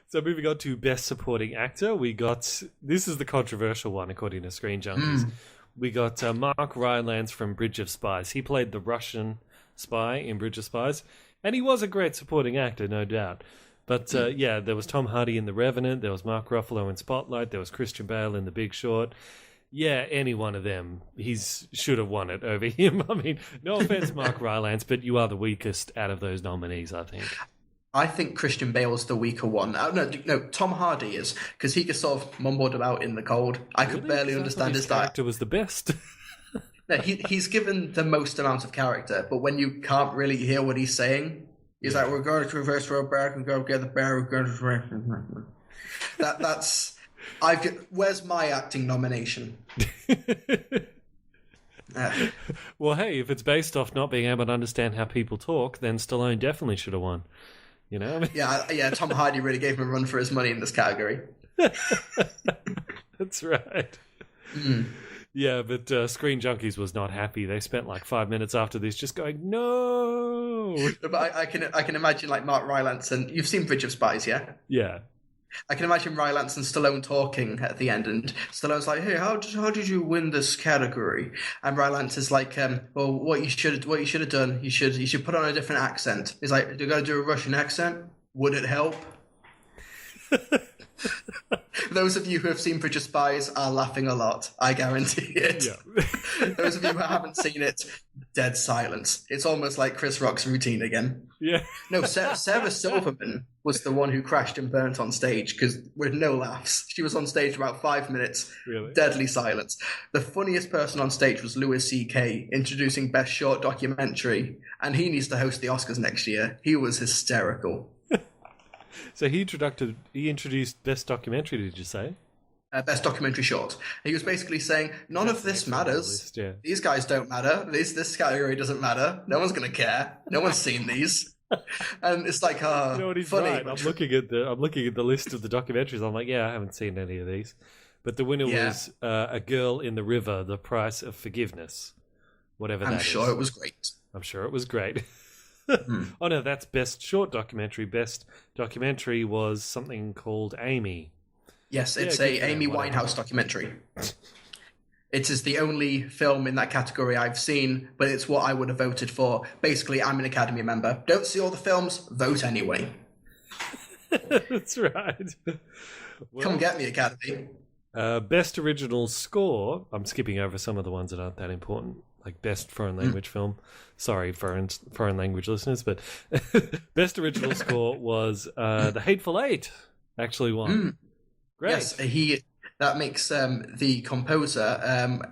So moving on to Best Supporting Actor, we got, this is the controversial one according to Screen Junkies. We got Mark Rylance from Bridge of Spies. He played the Russian spy in Bridge of Spies, and he was a great supporting actor, no doubt. But there was Tom Hardy in The Revenant, there was Mark Ruffalo in Spotlight, there was Christian Bale in The Big Short. Yeah, any one of them, should have won it over him. I mean, no offense, Mark Rylance, but you are the weakest out of those nominees, I think. I think Christian Bale's the weaker one. No, Tom Hardy is, because he gets sort of mumbled about in the cold. I could barely understand his character was the best. No, he's given the most amount of character, but when you can't really hear what he's saying, he's like, we're going to reverse row back and go get the bear. We're going to... That's... Where's my acting nomination? Well, hey, if it's based off not being able to understand how people talk, then Stallone definitely should have won. You know? I mean... Yeah. Tom Hardy really gave him a run for his money in this category. That's right. Yeah, but Screen Junkies was not happy. They spent like 5 minutes after this just going, no! But I can imagine like Mark Rylance, and you've seen Bridge of Spies, yeah? Yeah. I can imagine Rylance and Stallone talking at the end, and Stallone's like, "Hey, how did you win this category?" And Rylance is like, "Well, what you should have done, you should put on a different accent." He's like, "You got to do a Russian accent? Would it help?" Those of you who have seen Bridge of Spies are laughing a lot. I guarantee it. Yeah. Those of you who haven't seen it, dead silence. It's almost like Chris Rock's routine again. Yeah. No, Sarah Silverman was the one who crashed and burnt on stage because with no laughs. She was on stage for about 5 minutes. Really? Deadly silence. The funniest person on stage was Louis C.K. introducing Best Short Documentary, and he needs to host the Oscars next year. He was hysterical. So he introduced Best Documentary, did you say? Best Documentary Short. He was basically saying, none of this matters. List, yeah. These guys don't matter. This category doesn't matter. No one's going to care. No one's seen these. And it's like, you know what, he's funny. Right. I'm looking at the list of the documentaries. I'm like, yeah, I haven't seen any of these. But the winner was A Girl in the River, The Price of Forgiveness. Whatever that is. I'm sure it was great. I'm sure it was great. Oh no, that's Best Short Documentary. Best Documentary was something called Amy. Yes, it's a Amy Winehouse documentary. It is the only film in that category I've seen, but it's what I would have voted for. Basically, I'm an Academy member. Don't see all the films, vote anyway. That's right. Well, come get me, Academy. Best original score. I'm skipping over some of the ones that aren't that important, like best foreign language film. Sorry, foreign language listeners, but best original score was The Hateful Eight. Actually won. Great. Yes, that makes the composer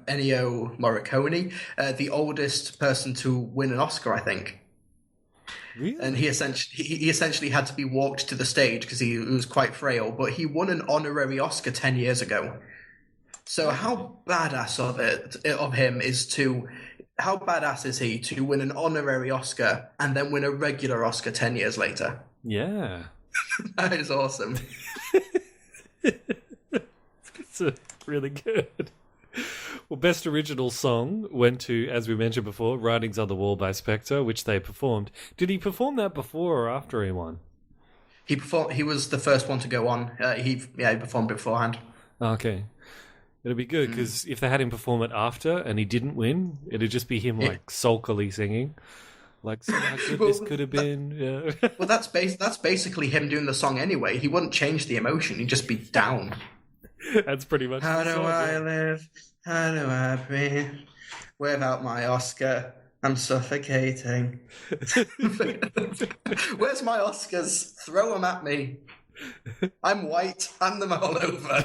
Ennio Morricone the oldest person to win an Oscar, I think. Really? And he essentially had to be walked to the stage because he was quite frail, but he won an honorary Oscar 10 years ago. So how badass how badass is he to win an honorary Oscar and then win a regular Oscar 10 years later? Yeah. That is awesome. It's really good. Well, best original song went to, as we mentioned before, Writings on the Wall by Spectre, which they performed. Did he perform that before or after he won? He was the first one to go on. He performed beforehand. Okay. It'd be good, because if they had him perform it after and he didn't win, it'd just be him, like, sulkily singing. Like, so how good this could have been. Yeah. Well, that's basically him doing the song anyway. He wouldn't change the emotion. He'd just be down. That's pretty much How the do song, I yeah. live? How do I breathe? Without my Oscar, I'm suffocating. Where's my Oscars? Throw them at me. I'm white. Hand them all over.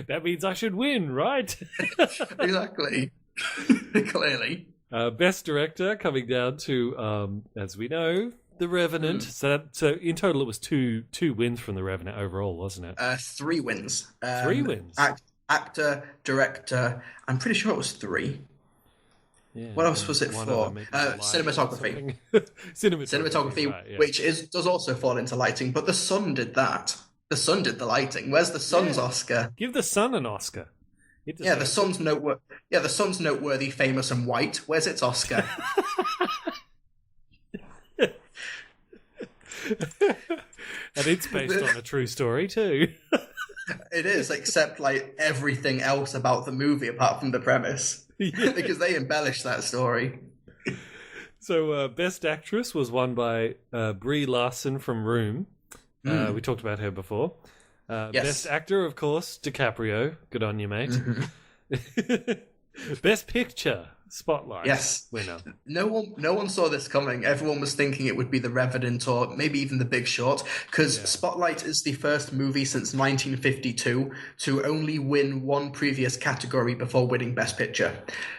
That means I should win, right? Exactly. Clearly. Best director coming down to, as we know, The Revenant. So in total, it was two wins from The Revenant overall, wasn't it? 3 wins. 3 wins. Actor, director. I'm pretty sure it was 3. Yeah, what else was it one for? of them maybe Cinematography. Cinematography, right, yeah. Which does also fall into lighting, but The Sun did that. The Sun did the lighting. Where's The Sun's Oscar? Give The Sun an Oscar. Yeah, The Sun's noteworthy, famous, and white. Where's its Oscar? And it's based on a true story too. It is, except like everything else about the movie apart from the premise. Yeah. Because they embellished that story. So Best Actress was won by Brie Larson from Room. We talked about her before. Yes. Best Actor, of course, DiCaprio. Good on you, mate. Best Picture, Spotlight. Yes. Winner. No one saw this coming. Everyone was thinking it would be The Revenant or maybe even The Big Short, because Spotlight is the first movie since 1952 to only win one previous category before winning Best Picture.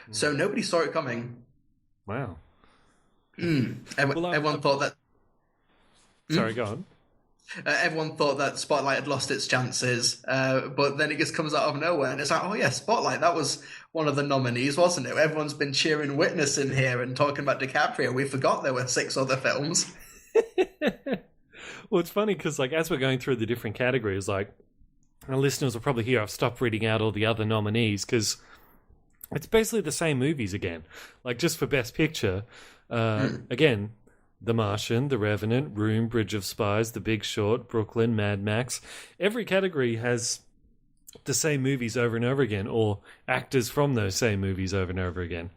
So nobody saw it coming. Wow. Everyone thought that... Sorry, go on. Everyone thought that Spotlight had lost its chances, but then it just comes out of nowhere, and it's like, oh yeah, Spotlight, that was one of the nominees, wasn't it? Everyone's been cheering Witness in here and talking about DiCaprio. We forgot there were 6 other films. Well, it's funny because, like, as we're going through the different categories, like, our listeners will probably hear I've stopped reading out all the other nominees because it's basically the same movies again. Like, just for Best Picture, again, The Martian, The Revenant, Room, Bridge of Spies, The Big Short, Brooklyn, Mad Max. Every category has the same movies over and over again, or actors from those same movies over and over again.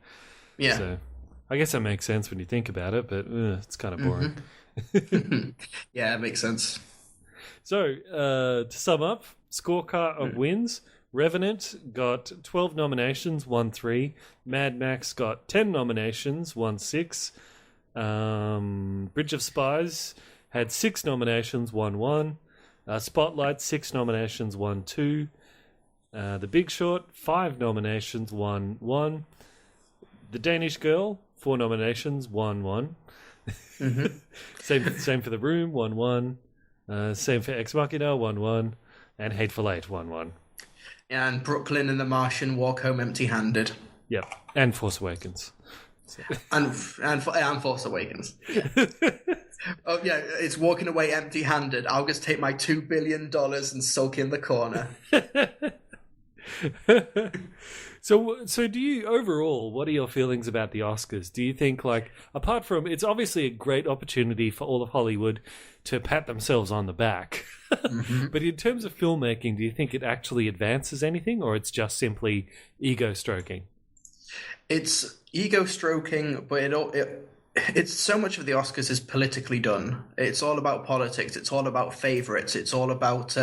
Yeah. So I guess that makes sense when you think about it, but it's kind of boring. Yeah, it makes sense. So, to sum up, scorecard of wins. Revenant got 12 nominations, won 3. Mad Max got 10 nominations, won 6. Bridge of Spies had 6 nominations, won 1. Spotlight, 6 nominations, won 2. The Big Short, 5 nominations, won 1. The Danish Girl, 4 nominations, won 1. Same for The Room, 1-1. Same for Ex Machina, 1-1. And Hateful Eight, 1-1. And Brooklyn and The Martian walk home empty-handed. Yep, and Force Awakens. So. And Force Awakens. Oh yeah, it's walking away empty-handed. I'll just take my $2 billion and sulk in the corner. So do you, overall, what are your feelings about the Oscars? Do you think, like, apart from, it's obviously a great opportunity for all of Hollywood to pat themselves on the back, but in terms of filmmaking, do you think it actually advances anything, or it's just simply ego-stroking? It's ego-stroking, but it's so much of the Oscars is politically done. It's all about politics. It's all about favorites. It's all about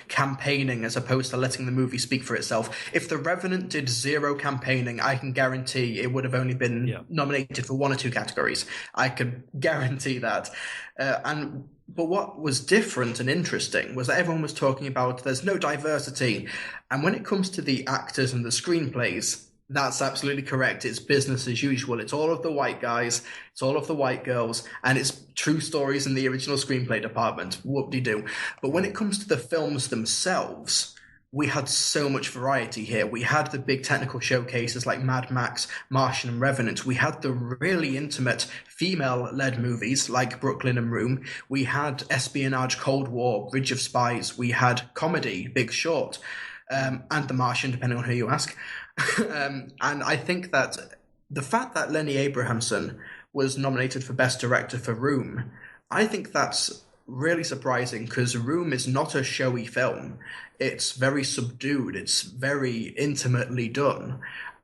campaigning as opposed to letting the movie speak for itself. If The Revenant did zero campaigning, I can guarantee it would have only been nominated for 1 or 2 categories. I could guarantee that. But what was different and interesting was that everyone was talking about there's no diversity. And when it comes to the actors and the screenplays, that's absolutely correct. It's business as usual. It's all of the white guys, it's all of the white girls, and it's true stories in the original screenplay department. Whoop-de-doo. But when it comes to the films themselves, we had so much variety here. We had the big technical showcases like Mad Max, Martian, and Revenant. We had the really intimate female-led movies like Brooklyn and Room. We had espionage, Cold War, Bridge of Spies. We had comedy, Big Short, and The Martian, depending on who you ask. And I think that the fact that Lenny Abrahamson was nominated for Best Director for Room, I think that's really surprising because Room is not a showy film. It's very subdued. It's very intimately done.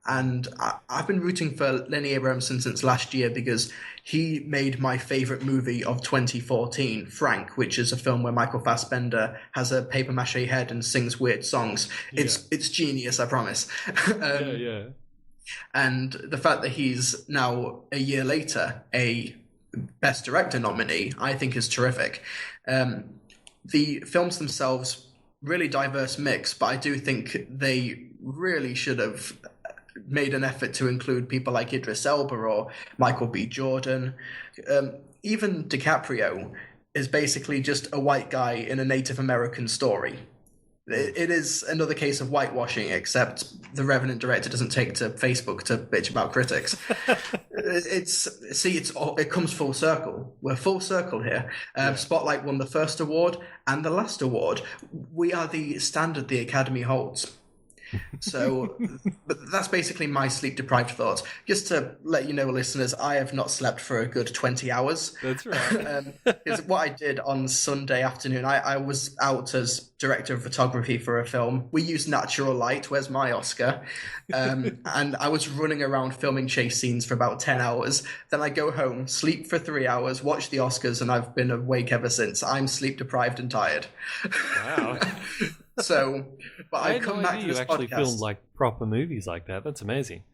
And I've been rooting for Lenny Abrahamson since last year because he made my favorite movie of 2014, Frank, which is a film where Michael Fassbender has a papier-mâché head and sings weird songs. It's genius, I promise. And the fact that he's now, a year later, a Best Director nominee, I think is terrific. The films themselves, really diverse mix, but I do think they really should have made an effort to include people like Idris Elba or Michael B. Jordan. Even DiCaprio is basically just a white guy in a Native American story. It is another case of whitewashing, except the Revenant director doesn't take to Facebook to bitch about critics. It comes full circle. We're full circle here. Spotlight won the first award and the last award. We are the standard the Academy holds. So but that's basically my sleep-deprived thoughts. Just to let you know, listeners, I have not slept for a good 20 hours. That's right. Because what I did on Sunday afternoon, I was out as director of photography for a film. We used natural light. Where's my Oscar? And I was running around filming chase scenes for about 10 hours. Then I go home, sleep for 3 hours, watch the Oscars, and I've been awake ever since. I'm sleep-deprived and tired. Wow. So, but I come back to this you actually podcast. filmed like proper movies like that. That's amazing.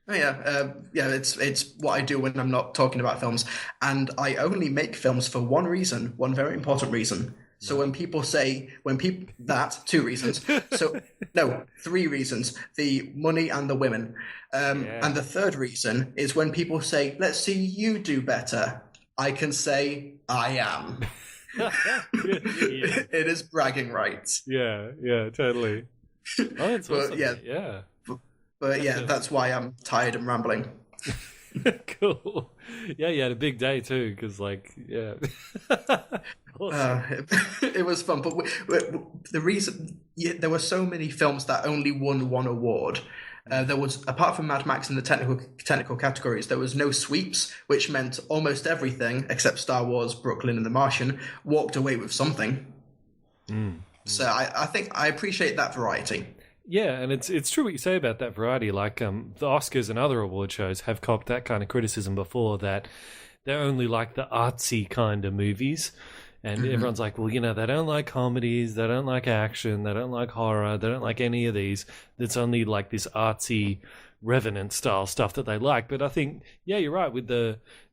Oh, yeah, it's what I do when I'm not talking about films, and I only make films for one reason, one very important reason. So when people say, 2 reasons. So no, 3 reasons: the money and the women. And the third reason is when people say, "Let's see you do better." I can say, "I am." It is bragging rights. Yeah, totally. Oh, that's awesome. But that's why I'm tired and rambling. Cool. Yeah, you had a big day too, because awesome. It was fun. But the reason there were so many films that only won one award. There was, apart from Mad Max in the technical categories, there was no sweeps, which meant almost everything except Star Wars, Brooklyn, and The Martian walked away with something. So I think I appreciate that variety. Yeah, and it's true what you say about that variety. Like the Oscars and other award shows have copped that kind of criticism before, that they're only like the artsy kind of movies. And everyone's like, well, they don't like comedies, they don't like action, they don't like horror, they don't like any of these. It's only like this artsy Revenant style stuff that they like. But I think, you're right, with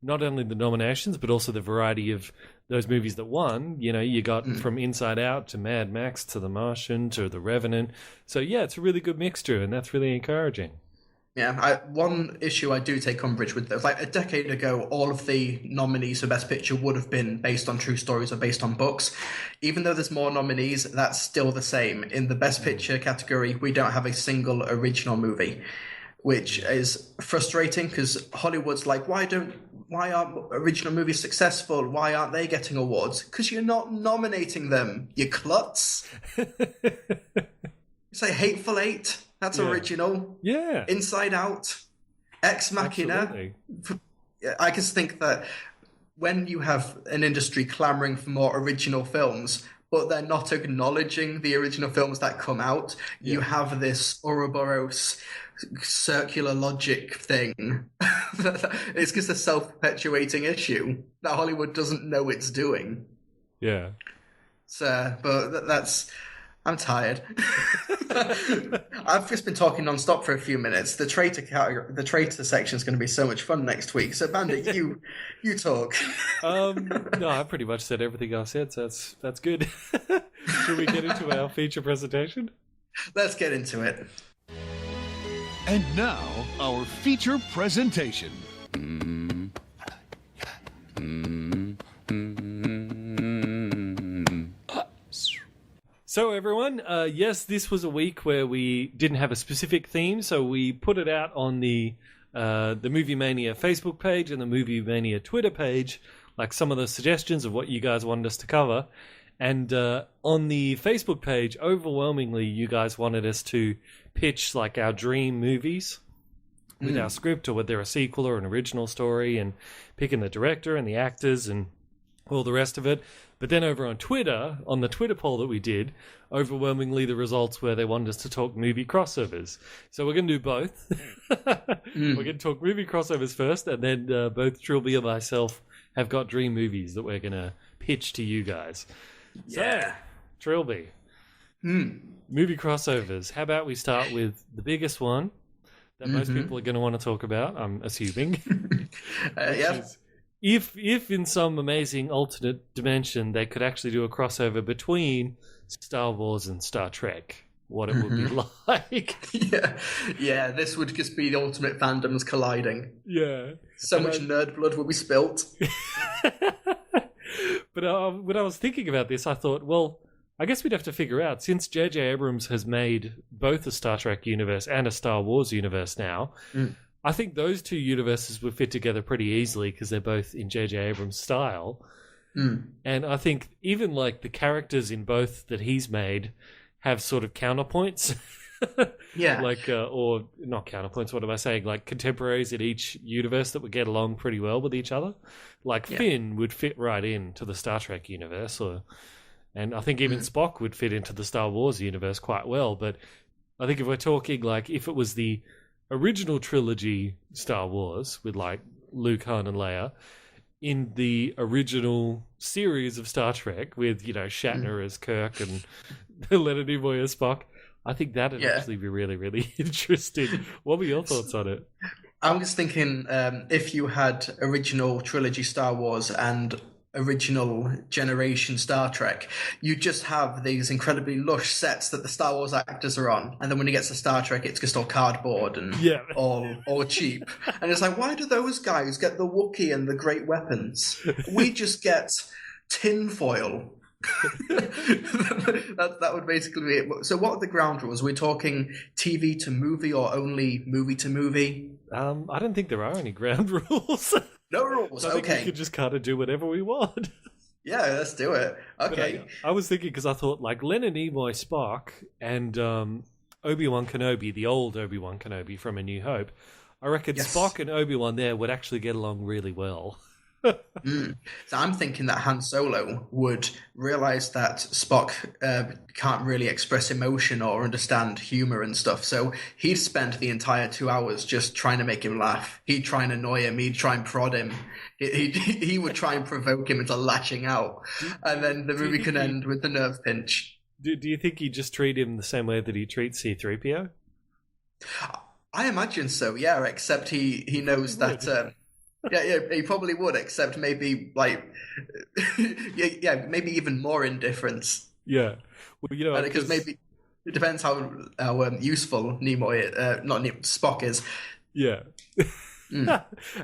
not only the nominations, but also the variety of those movies that won. You got from Inside Out to Mad Max to The Martian to The Revenant. So it's a really good mixture, and that's really encouraging. Yeah, one issue I do take umbrage with, like a decade ago, all of the nominees for Best Picture would have been based on true stories or based on books. Even though there's more nominees, that's still the same. In the Best Picture category, we don't have a single original movie, which is frustrating because Hollywood's like, why aren't original movies successful? Why aren't they getting awards? Because you're not nominating them, you klutz. Say Hateful Eight. That's original. Yeah. Inside Out. Ex Machina. Absolutely. I just think that when you have an industry clamoring for more original films, but they're not acknowledging the original films that come out. Yeah. You have this Ouroboros circular logic thing. It's just a self-perpetuating issue that Hollywood doesn't know it's doing. Yeah. So, but that's... I'm tired. I've just been talking non-stop for a few minutes. The traitor section is going to be so much fun next week. So, Bandit, you talk. No, I pretty much said everything I said, so that's good. Should we get into our feature presentation? Let's get into it. And now, our feature presentation. So everyone, yes, this was a week where we didn't have a specific theme, so we put it out on the Movie Mania Facebook page and the Movie Mania Twitter page, like some of the suggestions of what you guys wanted us to cover. And on the Facebook page, overwhelmingly, you guys wanted us to pitch like our dream movies with our script, or whether they're a sequel or an original story, and picking the director and the actors and all the rest of it. But then over on Twitter, on the Twitter poll that we did, overwhelmingly the results were they wanted us to talk movie crossovers. So we're going to do both. We're going to talk movie crossovers first, and then both Trilbee and myself have got dream movies that we're going to pitch to you guys. Yeah. So, Trilbee, movie crossovers. How about we start with the biggest one that most people are going to want to talk about, I'm assuming. Yeah. If in some amazing alternate dimension they could actually do a crossover between Star Wars and Star Trek, what it would be like. Yeah, this would just be the ultimate fandoms colliding. Yeah. So much nerd blood would be spilt. But when I was thinking about this, I thought, well, I guess we'd have to figure out, since J.J. Abrams has made both a Star Trek universe and a Star Wars universe now, I think those two universes would fit together pretty easily because they're both in J.J. Abrams' style. And I think even like the characters in both that he's made have sort of counterpoints. Yeah. Like, or not counterpoints, what am I saying? Like contemporaries in each universe that would get along pretty well with each other. Like Finn would fit right into the Star Trek universe, and I think even Spock would fit into the Star Wars universe quite well. But I think if we're talking like if it was the original trilogy Star Wars with like Luke, Han, and Leia, in the original series of Star Trek with, you know, Shatner as Kirk and Leonard Nimoy as Spock, I think that'd actually be really, really interesting. What were your thoughts on it? I'm just thinking if you had original trilogy Star Wars and original generation Star Trek, you just have these incredibly lush sets that the Star Wars actors are on, and then when you get to Star Trek, it's just all cardboard and all cheap. And it's like, why do those guys get the Wookiee and the great weapons? We just get tinfoil. that would basically be it. So what are the ground rules? Are we talking TV to movie or only movie to movie? I don't think there are any ground rules. No rules. I think we could just kind of do whatever we want. Yeah, let's do it. Okay. I was thinking, because I thought like Leonard Nimoy Spock and Obi-Wan Kenobi, the old Obi-Wan Kenobi from A New Hope, I reckon Spock and Obi-Wan there would actually get along really well. So I'm thinking that Han Solo would realize that Spock can't really express emotion or understand humor and stuff, so he'd spend the entire 2 hours just trying to make him laugh. He'd try and annoy him, he'd try and prod him, he would try and provoke him into lashing out, and then the movie can end with the nerve pinch. Do you think he'd just treat him the same way that he treats C-3PO? I imagine so, yeah, except he knows that yeah, he probably would, except maybe like, maybe even more indifference. Yeah, well, you know, because maybe it depends how useful Spock is. Yeah,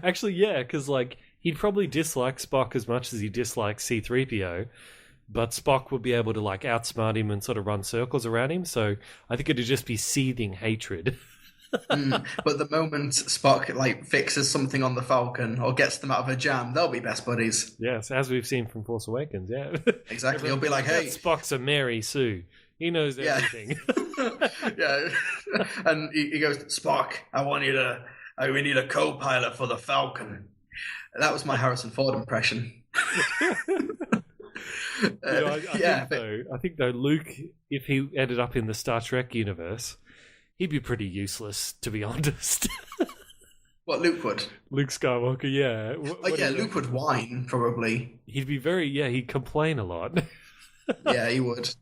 actually, yeah, because like he'd probably dislike Spock as much as he dislikes C-3PO, but Spock would be able to like outsmart him and sort of run circles around him. So I think it'd just be seething hatred. But the moment Spock like fixes something on the Falcon or gets them out of a jam, they'll be best buddies. Yes, as we've seen from Force Awakens. Yeah, exactly. He'll be like, "Hey, Spock's a Mary Sue. He knows everything." Yeah, and he goes, "Spock, we need a co-pilot for the Falcon." That was my Harrison Ford impression. I think though Luke, if he ended up in the Star Trek universe, he'd be pretty useless, to be honest. What, Luke would? Luke Skywalker, yeah. Luke would whine, probably. He'd be he'd complain a lot. Yeah, he would.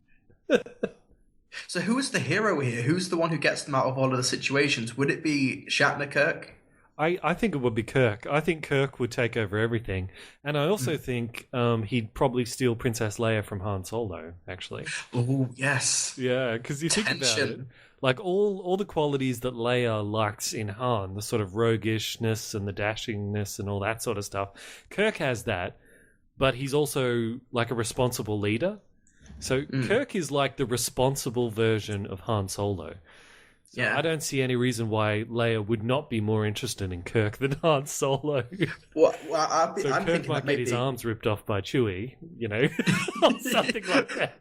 So who is the hero here? Who's the one who gets them out of all of the situations? Would it be Shatner Kirk? I think it would be Kirk. I think Kirk would take over everything. And I also think he'd probably steal Princess Leia from Han Solo, actually. Oh, yes. Yeah, because you think about it. Like, all the qualities that Leia likes in Han, the sort of roguishness and the dashingness and all that sort of stuff, Kirk has that, but he's also, like, a responsible leader. So Kirk is like the responsible version of Han Solo. So I don't see any reason why Leia would not be more interested in Kirk than Han Solo. I'm Kirk might get his arms ripped off by Chewie, or something like that.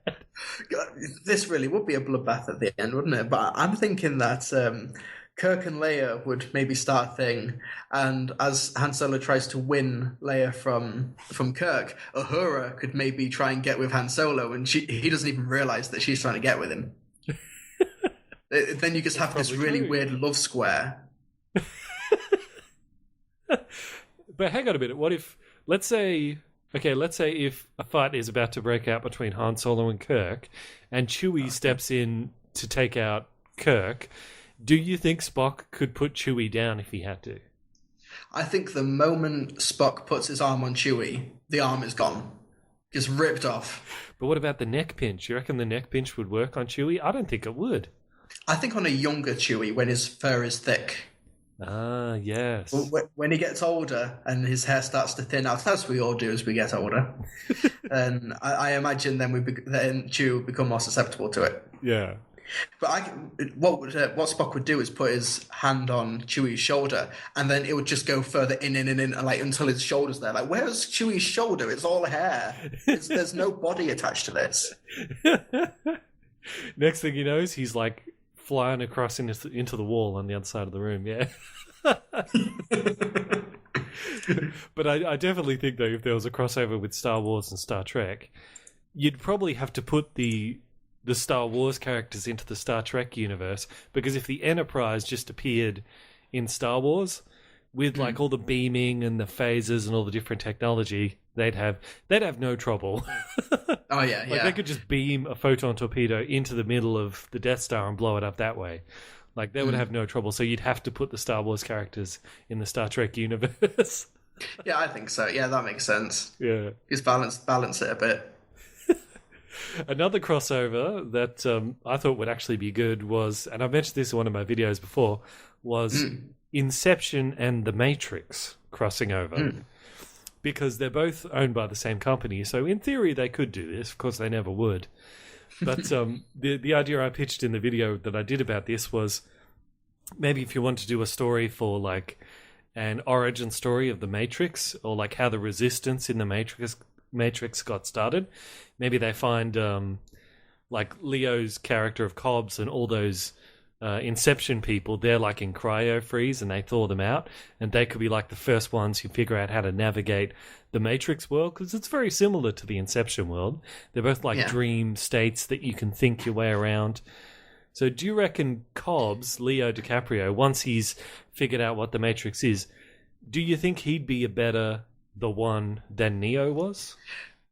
God, this really would be a bloodbath at the end, wouldn't it? But I'm thinking that Kirk and Leia would maybe start a thing, and as Han Solo tries to win Leia from Kirk, Uhura could maybe try and get with Han Solo, and he doesn't even realize that she's trying to get with him. Then you just have this really weird love square. But hang on a minute. What if, let's say if a fight is about to break out between Han Solo and Kirk, and Chewie steps in to take out Kirk, do you think Spock could put Chewie down if he had to? I think the moment Spock puts his arm on Chewie, the arm is gone. Just ripped off. But what about the neck pinch? You reckon the neck pinch would work on Chewie? I don't think it would. I think on a younger Chewie, when his fur is thick. Ah, yes. When he gets older and his hair starts to thin out, as we all do as we get older, and I imagine then Chewie would become more susceptible to it. Yeah. But what Spock would do is put his hand on Chewie's shoulder, and then it would just go further in, like until his shoulder's there. Like, where's Chewie's shoulder? It's all hair. There's no body attached to this. Next thing he knows, he's like flying across into the wall on the other side of the room. Yeah. But I definitely think though, if there was a crossover with Star Wars and Star Trek, you'd probably have to put the Star Wars characters into the Star Trek universe, because if the Enterprise just appeared in Star Wars with like all the beaming and the phasers and all the different technology, they'd have no trouble. Oh yeah, They could just beam a photon torpedo into the middle of the Death Star and blow it up that way. Like they would have no trouble. So you'd have to put the Star Wars characters in the Star Trek universe. Yeah, I think so. Yeah, that makes sense. Yeah, just balance it a bit. Another crossover that I thought would actually be good was, and I mentioned this in one of my videos before, was Inception and The Matrix crossing over. Because they're both owned by the same company, so in theory they could do this. Of course, they never would. But the idea I pitched in the video that I did about this was maybe if you want to do a story for like an origin story of The Matrix, or like how the resistance in The Matrix got started, maybe they find like Leo's character of Cobbs and all those Inception people, they're like in cryo freeze and they thaw them out, and they could be like the first ones who figure out how to navigate the Matrix world, because it's very similar to the Inception world. They're both like dream states that you can think your way around. So do you reckon Cobbs, Leo DiCaprio, once he's figured out what the Matrix is, do you think he'd be a better the one than Neo was?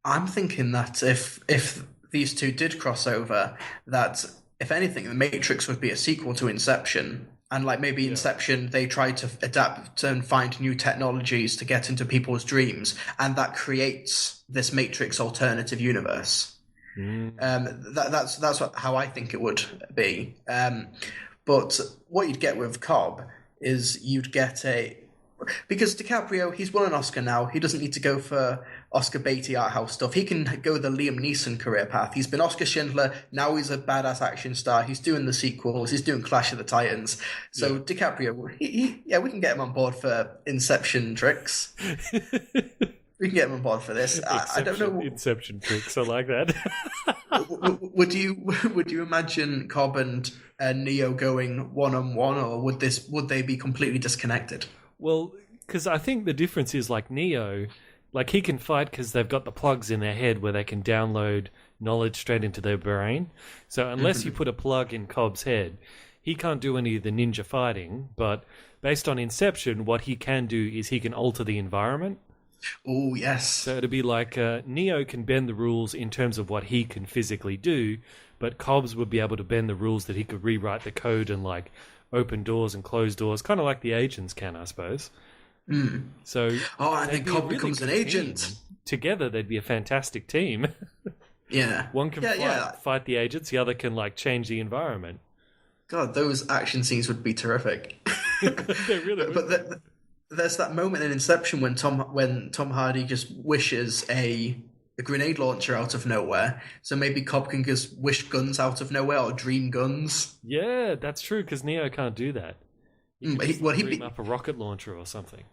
I'm thinking that if these two did cross over, that if anything, The Matrix would be a sequel to Inception. And like maybe Inception, they try to adapt and find new technologies to get into people's dreams, and that creates this Matrix alternative universe. That's how I think it would be. But what you'd get with Cobb is you'd get because DiCaprio, he's won an Oscar now. He doesn't need to go for Oscar Beatty art house stuff. He can go the Liam Neeson career path. He's been Oscar Schindler. Now he's a badass action star. He's doing the sequels. He's doing Clash of the Titans. So DiCaprio, we can get him on board for Inception tricks. We can get him on board for this. I don't know. Inception tricks. I like that. Would you imagine Cobb and Neo going one-on-one, or would they be completely disconnected? Well, because I think the difference is like Neo, Like, he can fight because they've got the plugs in their head where they can download knowledge straight into their brain. So unless you put a plug in Cobb's head, he can't do any of the ninja fighting. But based on Inception, what he can do is he can alter the environment. Oh, yes. So it'd be like Neo can bend the rules in terms of what he can physically do, but Cobbs would be able to bend the rules that he could rewrite the code and, like, open doors and close doors, kind of like the agents can, I suppose. So, and then Cobb becomes an agent. Team. Together, they'd be a fantastic team. Yeah. One can fight the agents, the other can, like, change the environment. God, those action scenes would be terrific. They really would. But there's that moment in Inception when Tom Hardy just wishes a grenade launcher out of nowhere. So maybe Cobb can just wish guns out of nowhere or dream guns. Yeah, that's true, because Neo can't do that. He'd dream up a rocket launcher or something.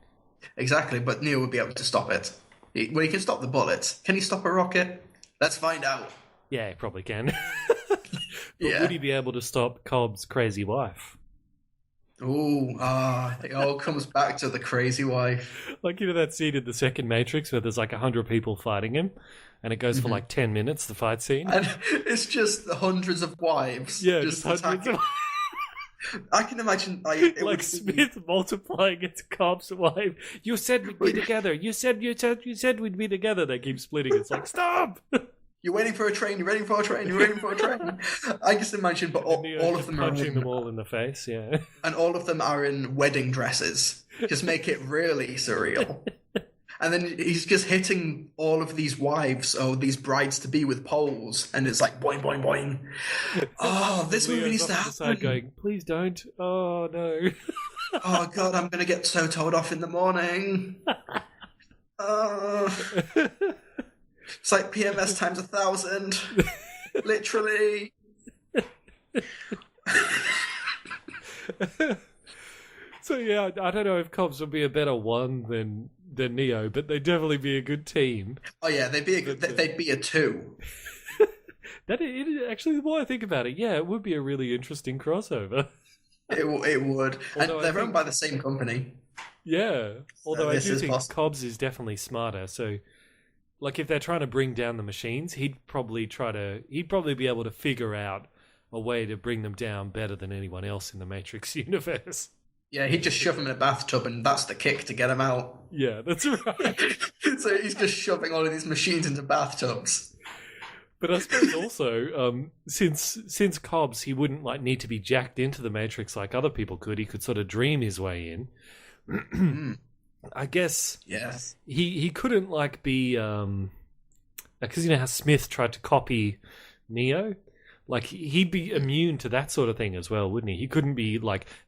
Exactly, but Neo would be able to stop it. He can stop the bullets. Can he stop a rocket? Let's find out. Yeah, he probably can. But would he be able to stop Cobb's crazy wife? It all comes back to the crazy wife. Like, you know that scene in the second Matrix where there's like 100 people fighting him, and it goes for like 10 minutes, the fight scene? And it's just hundreds of wives. Yeah, just hundreds of... I can imagine... like Smith multiplying into Cobb's wife. You said we'd be together. You said we'd be together. They keep splitting. It's like, stop! You're waiting for a train, you're waiting for a train, you're waiting for a train. I just imagine, but all of them are punching them all in the face, yeah. And all of them are in wedding dresses. Just make it really surreal. And then he's just hitting all of these wives or these brides-to-be with poles, and it's like, boing, boing, boing. Oh, this movie needs to happen. Side going, please don't. Oh, no. Oh, God, I'm going to get so told off in the morning. It's like PMS times 1,000. Literally. So, yeah, I don't know if Cobbs would be a better one than Neo, but they'd definitely be a good team. Oh, yeah, they'd be a two. Actually, the more I think about it, yeah, it would be a really interesting crossover. It would. Although and they're owned by the same company. Yeah. Although I do think possible. Cobbs is definitely smarter, so... Like, if they're trying to bring down the machines, he'd probably be able to figure out a way to bring them down better than anyone else in the Matrix universe. Yeah, he'd just shove them in a bathtub, and that's the kick to get them out. Yeah, that's right. So he's just shoving all of these machines into bathtubs. But I suppose also, since Cobbs, he wouldn't need to be jacked into the Matrix like other people could. He could sort of dream his way in. I guess yes. He couldn't be because you know how Smith tried to copy Neo, he'd be immune to that sort of thing as well, wouldn't he? He couldn't be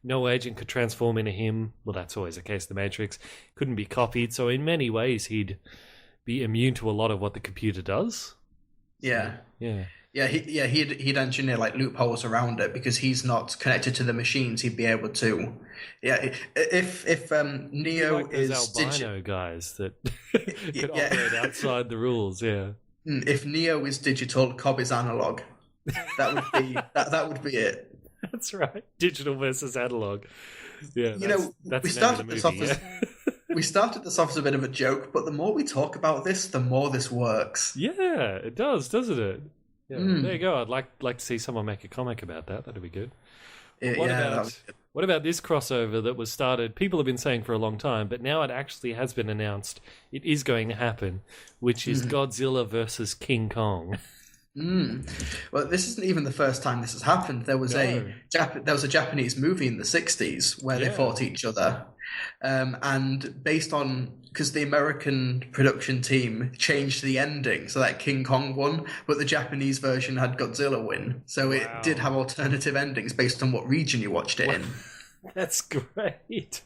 no agent could transform into him. Well, that's always the case. The Matrix couldn't be copied, so in many ways he'd be immune to a lot of what the computer does. Yeah, yeah. He'd engineer loopholes around it because he's not connected to the machines. He'd be able to. Yeah, if Neo is albino guys that could operate outside the rules. Yeah. If Neo is digital, Cobb is analog. That would be that would be it. That's right. Digital versus analog. Yeah. We started this off as a bit of a joke, but the more we talk about this, the more this works. Yeah, it does, doesn't it? Yeah, there you go. I'd like to see someone make a comic about that. That'd be good. What about this crossover that was started? People have been saying for a long time, but now it actually has been announced. It is going to happen, which is Godzilla versus King Kong. Well, this isn't even the first time this has happened. There was a Japanese movie in the 60s where they fought each other, and based on because the American production team changed the ending so that King Kong won, but the Japanese version had Godzilla win. So it did have alternative endings based on what region you watched it in. That's great.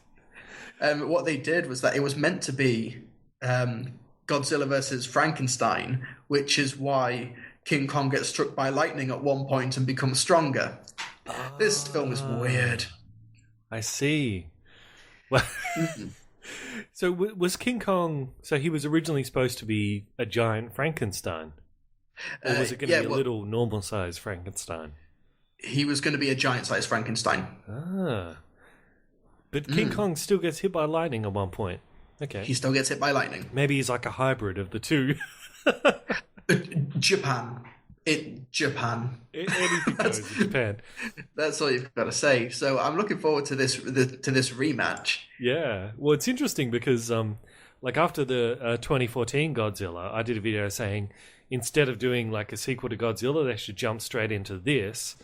What they did was that it was meant to be Godzilla versus Frankenstein, which is why King Kong gets struck by lightning at one point and becomes stronger. This film is weird. I see. Well, so was King Kong... So he was originally supposed to be a giant Frankenstein? Or was it going to be a little normal-sized Frankenstein? He was going to be a giant-sized Frankenstein. But King Kong still gets hit by lightning at one point. Okay. He still gets hit by lightning. Maybe he's like a hybrid of the two. Japan. Japan. Anything goes in Japan. That's all you've got to say. So I'm looking forward to this rematch. Yeah. Well, it's interesting because like after the 2014 Godzilla, I did a video saying instead of doing like a sequel to Godzilla, they should jump straight into this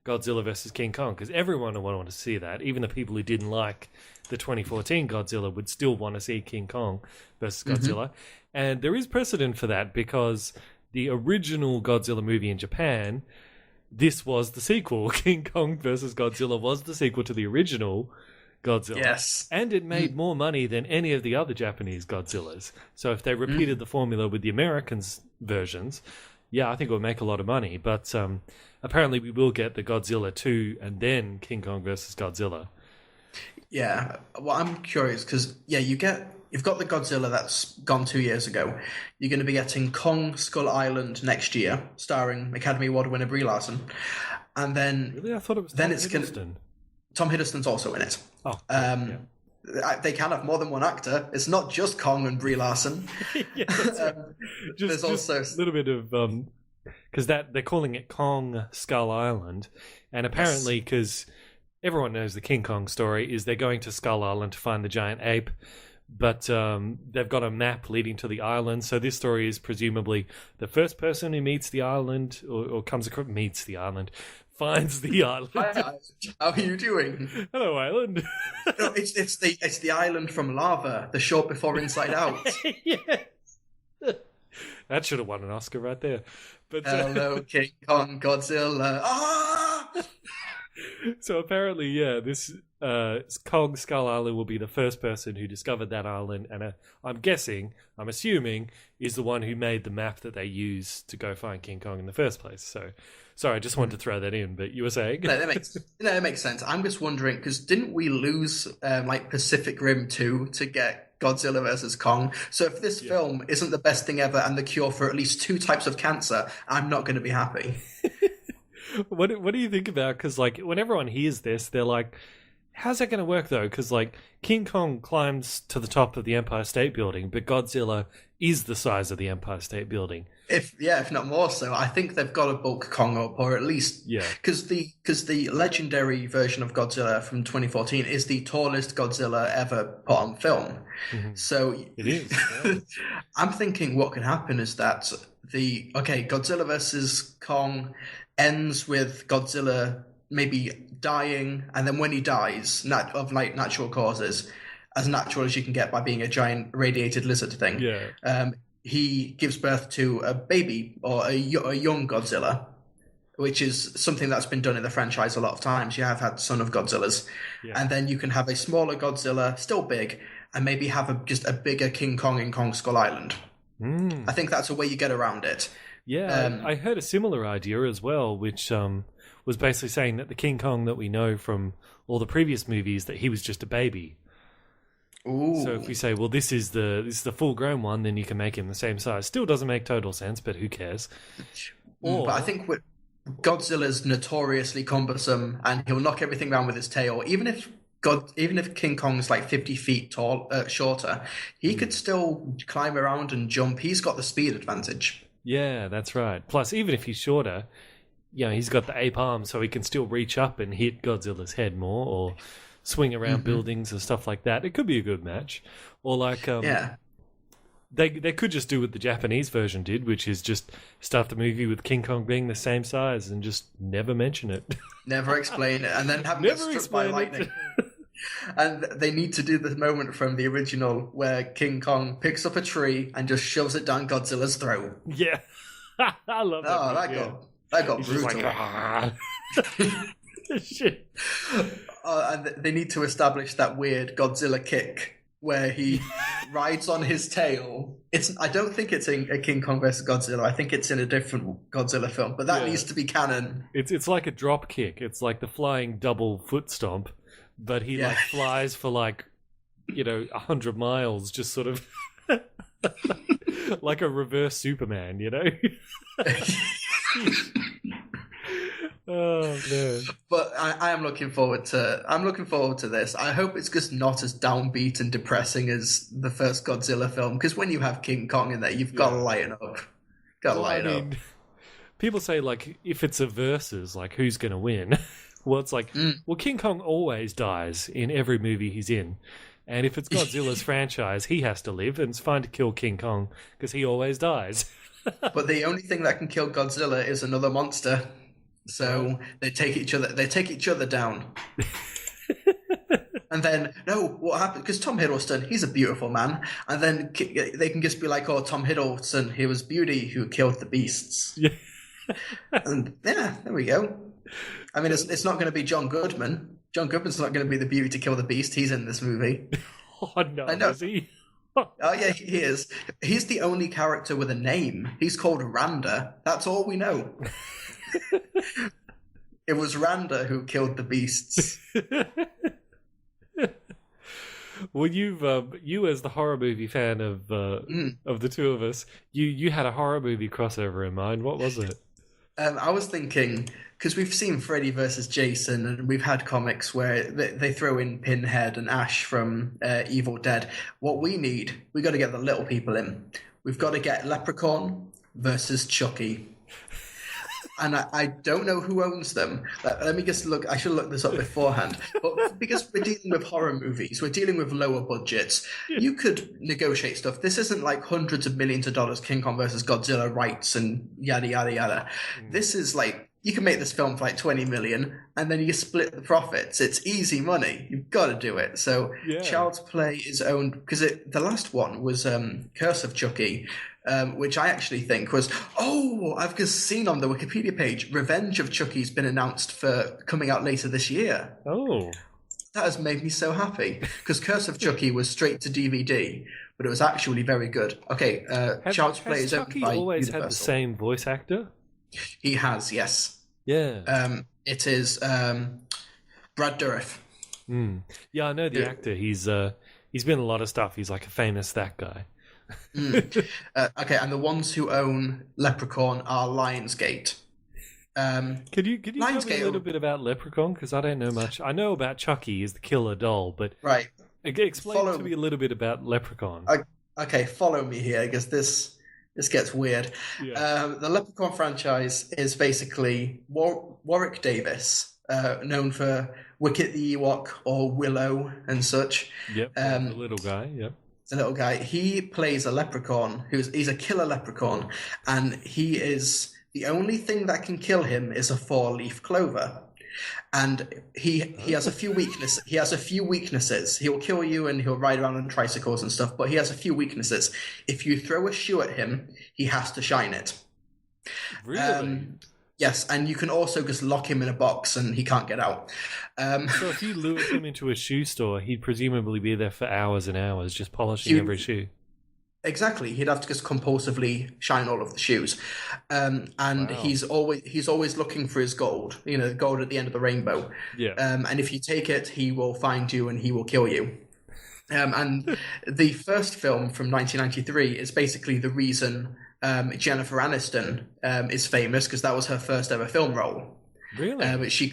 Godzilla versus King Kong, because everyone would want to see that. Even the people who didn't like the 2014 Godzilla would still want to see King Kong versus Godzilla. And there is precedent for that because the original Godzilla movie in Japan, this was the sequel. King Kong versus Godzilla was the sequel to the original Godzilla. Yes. And it made more money than any of the other Japanese Godzillas. So if they repeated the formula with the Americans' versions, yeah, I think it would make a lot of money. But apparently we will get the Godzilla 2 and then King Kong versus Godzilla. Yeah. Well, I'm curious because, yeah, you've got the Godzilla that's gone 2 years ago. You're going to be getting Kong Skull Island next year, starring Academy Award winner Brie Larson. And then... Really? I thought it was Tom Hiddleston. Tom Hiddleston's also in it. Oh, They can have more than one actor. It's not just Kong and Brie Larson. Yeah, there's also a little bit of... because they're calling it Kong Skull Island. And apparently, because everyone knows the King Kong story, is they're going to Skull Island to find the giant ape. But they've got a map leading to the island, so this story is presumably the first person who meets the island, or comes across, meets the island, finds the island. Hi, how are you doing? Hello, island. No, it's the island from Lava, the short before Inside Out. Yeah. That should have won an Oscar right there. But hello, King Kong, Godzilla. Ah! So apparently, yeah, this Kong Skull Island will be the first person who discovered that island, and I'm assuming, is the one who made the map that they use to go find King Kong in the first place. So, sorry, I just wanted to throw that in, but you were saying? No, that makes sense. I'm just wondering, because didn't we lose like Pacific Rim 2 to get Godzilla versus Kong? So if this film isn't the best thing ever and the cure for at least 2 types of cancer, I'm not going to be happy. What do you think about? Because like when everyone hears this, they're like, "How's that going to work though?" Because like King Kong climbs to the top of the Empire State Building, but Godzilla is the size of the Empire State Building. If not more so, I think they've got to bulk Kong up, or at least because the legendary version of Godzilla from 2014 is the tallest Godzilla ever put on film. Mm-hmm. So it is. Yeah. I'm thinking what could happen is that Godzilla versus Kong ends with Godzilla maybe dying, and then when he dies of like natural causes, as natural as you can get by being a giant radiated lizard thing, he gives birth to a baby or a young Godzilla, which is something that's been done in the franchise a lot of times. You have had Son of Godzillas, and then you can have a smaller Godzilla, still big, and maybe have just a bigger King Kong in Kong Skull Island. I think that's a way you get around it. Yeah, I heard a similar idea as well, which was basically saying that the King Kong that we know from all the previous movies, that he was just a baby. Ooh. So if we say, well, this is the full-grown one, then you can make him the same size. Still doesn't make total sense, but who cares? But I think Godzilla's notoriously cumbersome, and he'll knock everything around with his tail. Even if King Kong's like 50 feet tall, shorter, he could still climb around and jump. He's got the speed advantage. Yeah, that's right. Plus, even if he's shorter, he's got the ape arm, so he can still reach up and hit Godzilla's head more, or swing around buildings and stuff like that. It could be a good match. Or like, they could just do what the Japanese version did, which is just start the movie with King Kong being the same size and just never mention it. Never explain it, and then have him get struck by lightning. And they need to do the moment from the original where King Kong picks up a tree and just shoves it down Godzilla's throat. Yeah. I love that. Oh, that got brutal. Like, shit. And they need to establish that weird Godzilla kick where he rides on his tail. I don't think it's in a King Kong vs. Godzilla. I think it's in a different Godzilla film, but that needs to be canon. It's like a drop kick. It's like the flying double foot stomp. But he like flies for 100 miles, just sort of like a reverse Superman, Oh man! But I am looking forward to. I'm looking forward to this. I hope it's just not as downbeat and depressing as the first Godzilla film. Because when you have King Kong in there, you've got to lighten up. Got to lighten up. People say like if it's a versus, like who's going to win? Well, it's like well, King Kong always dies in every movie he's in. And if it's Godzilla's franchise, he has to live, and it's fine to kill King Kong because he always dies. But the only thing that can kill Godzilla is another monster. So they take each other down. And then, no, what happened? Because Tom Hiddleston, he's a beautiful man. And then they can just be like, oh, Tom Hiddleston, he was Beauty who killed the beasts. Yeah. And yeah, there we go. I mean, it's not going to be John Goodman. John Goodman's not going to be the Beauty to kill the beast. He's in this movie. Oh, no, I know. Is he? Oh, yeah, he is. He's the only character with a name. He's called Randa. That's all we know. It was Randa who killed the beasts. Well, you as the horror movie fan of the two of us, you had a horror movie crossover in mind. What was it? I was thinking, because we've seen Freddy versus Jason, and we've had comics where they throw in Pinhead and Ash from Evil Dead. What we got to get the little people in. We've got to get Leprechaun versus Chucky. And I don't know who owns them. Let me just look. I should look this up beforehand. But because we're dealing with horror movies, we're dealing with lower budgets. You could negotiate stuff. This isn't like hundreds of millions of dollars King Kong versus Godzilla rights and yada, yada, yada. This is like, you can make this film for like 20 million and then you split the profits. It's easy money. You've got to do it. So Child's Play is owned, because the last one was Curse of Chucky, which I actually think was, I've just seen on the Wikipedia page, Revenge of Chucky's been announced for coming out later this year. Oh. That has made me so happy, because Curse of Chucky was straight to DVD, but it was actually very good. Okay, Child's Play is owned by Chucky always Universal. had the same voice actor? He has, yes. Yeah. It is Brad Dourif. Yeah, I know the actor. He's been in a lot of stuff. He's like a famous that guy. Okay, and the ones who own Leprechaun are Lionsgate. Could you tell me a little bit about Leprechaun? Because I don't know much. I know about Chucky is the killer doll, but explain to me a little bit about Leprechaun. Okay, follow me here, because this gets weird. Yeah. The Leprechaun franchise is basically Warwick Davis, known for Wicket the Ewok or Willow and such. Yep, the little guy, yep. The little guy. He plays a leprechaun he's a killer leprechaun, and he is the only thing that can kill him is a 4-leaf clover. And he has a few weaknesses. He has a few weaknesses. He'll kill you and he'll ride around on tricycles and stuff, but he has a few weaknesses. If you throw a shoe at him, he has to shine it. Really? Yes, and you can also just lock him in a box and he can't get out. So if you lured him into a shoe store, he'd presumably be there for hours and hours just polishing every shoe. Exactly, he'd have to just compulsively shine all of the shoes, and he's always looking for his gold. You know, the gold at the end of the rainbow. Yeah. And if you take it, he will find you and he will kill you. And the first film from 1993 is basically the reason Jennifer Aniston is famous, because that was her first ever film role. Really? But she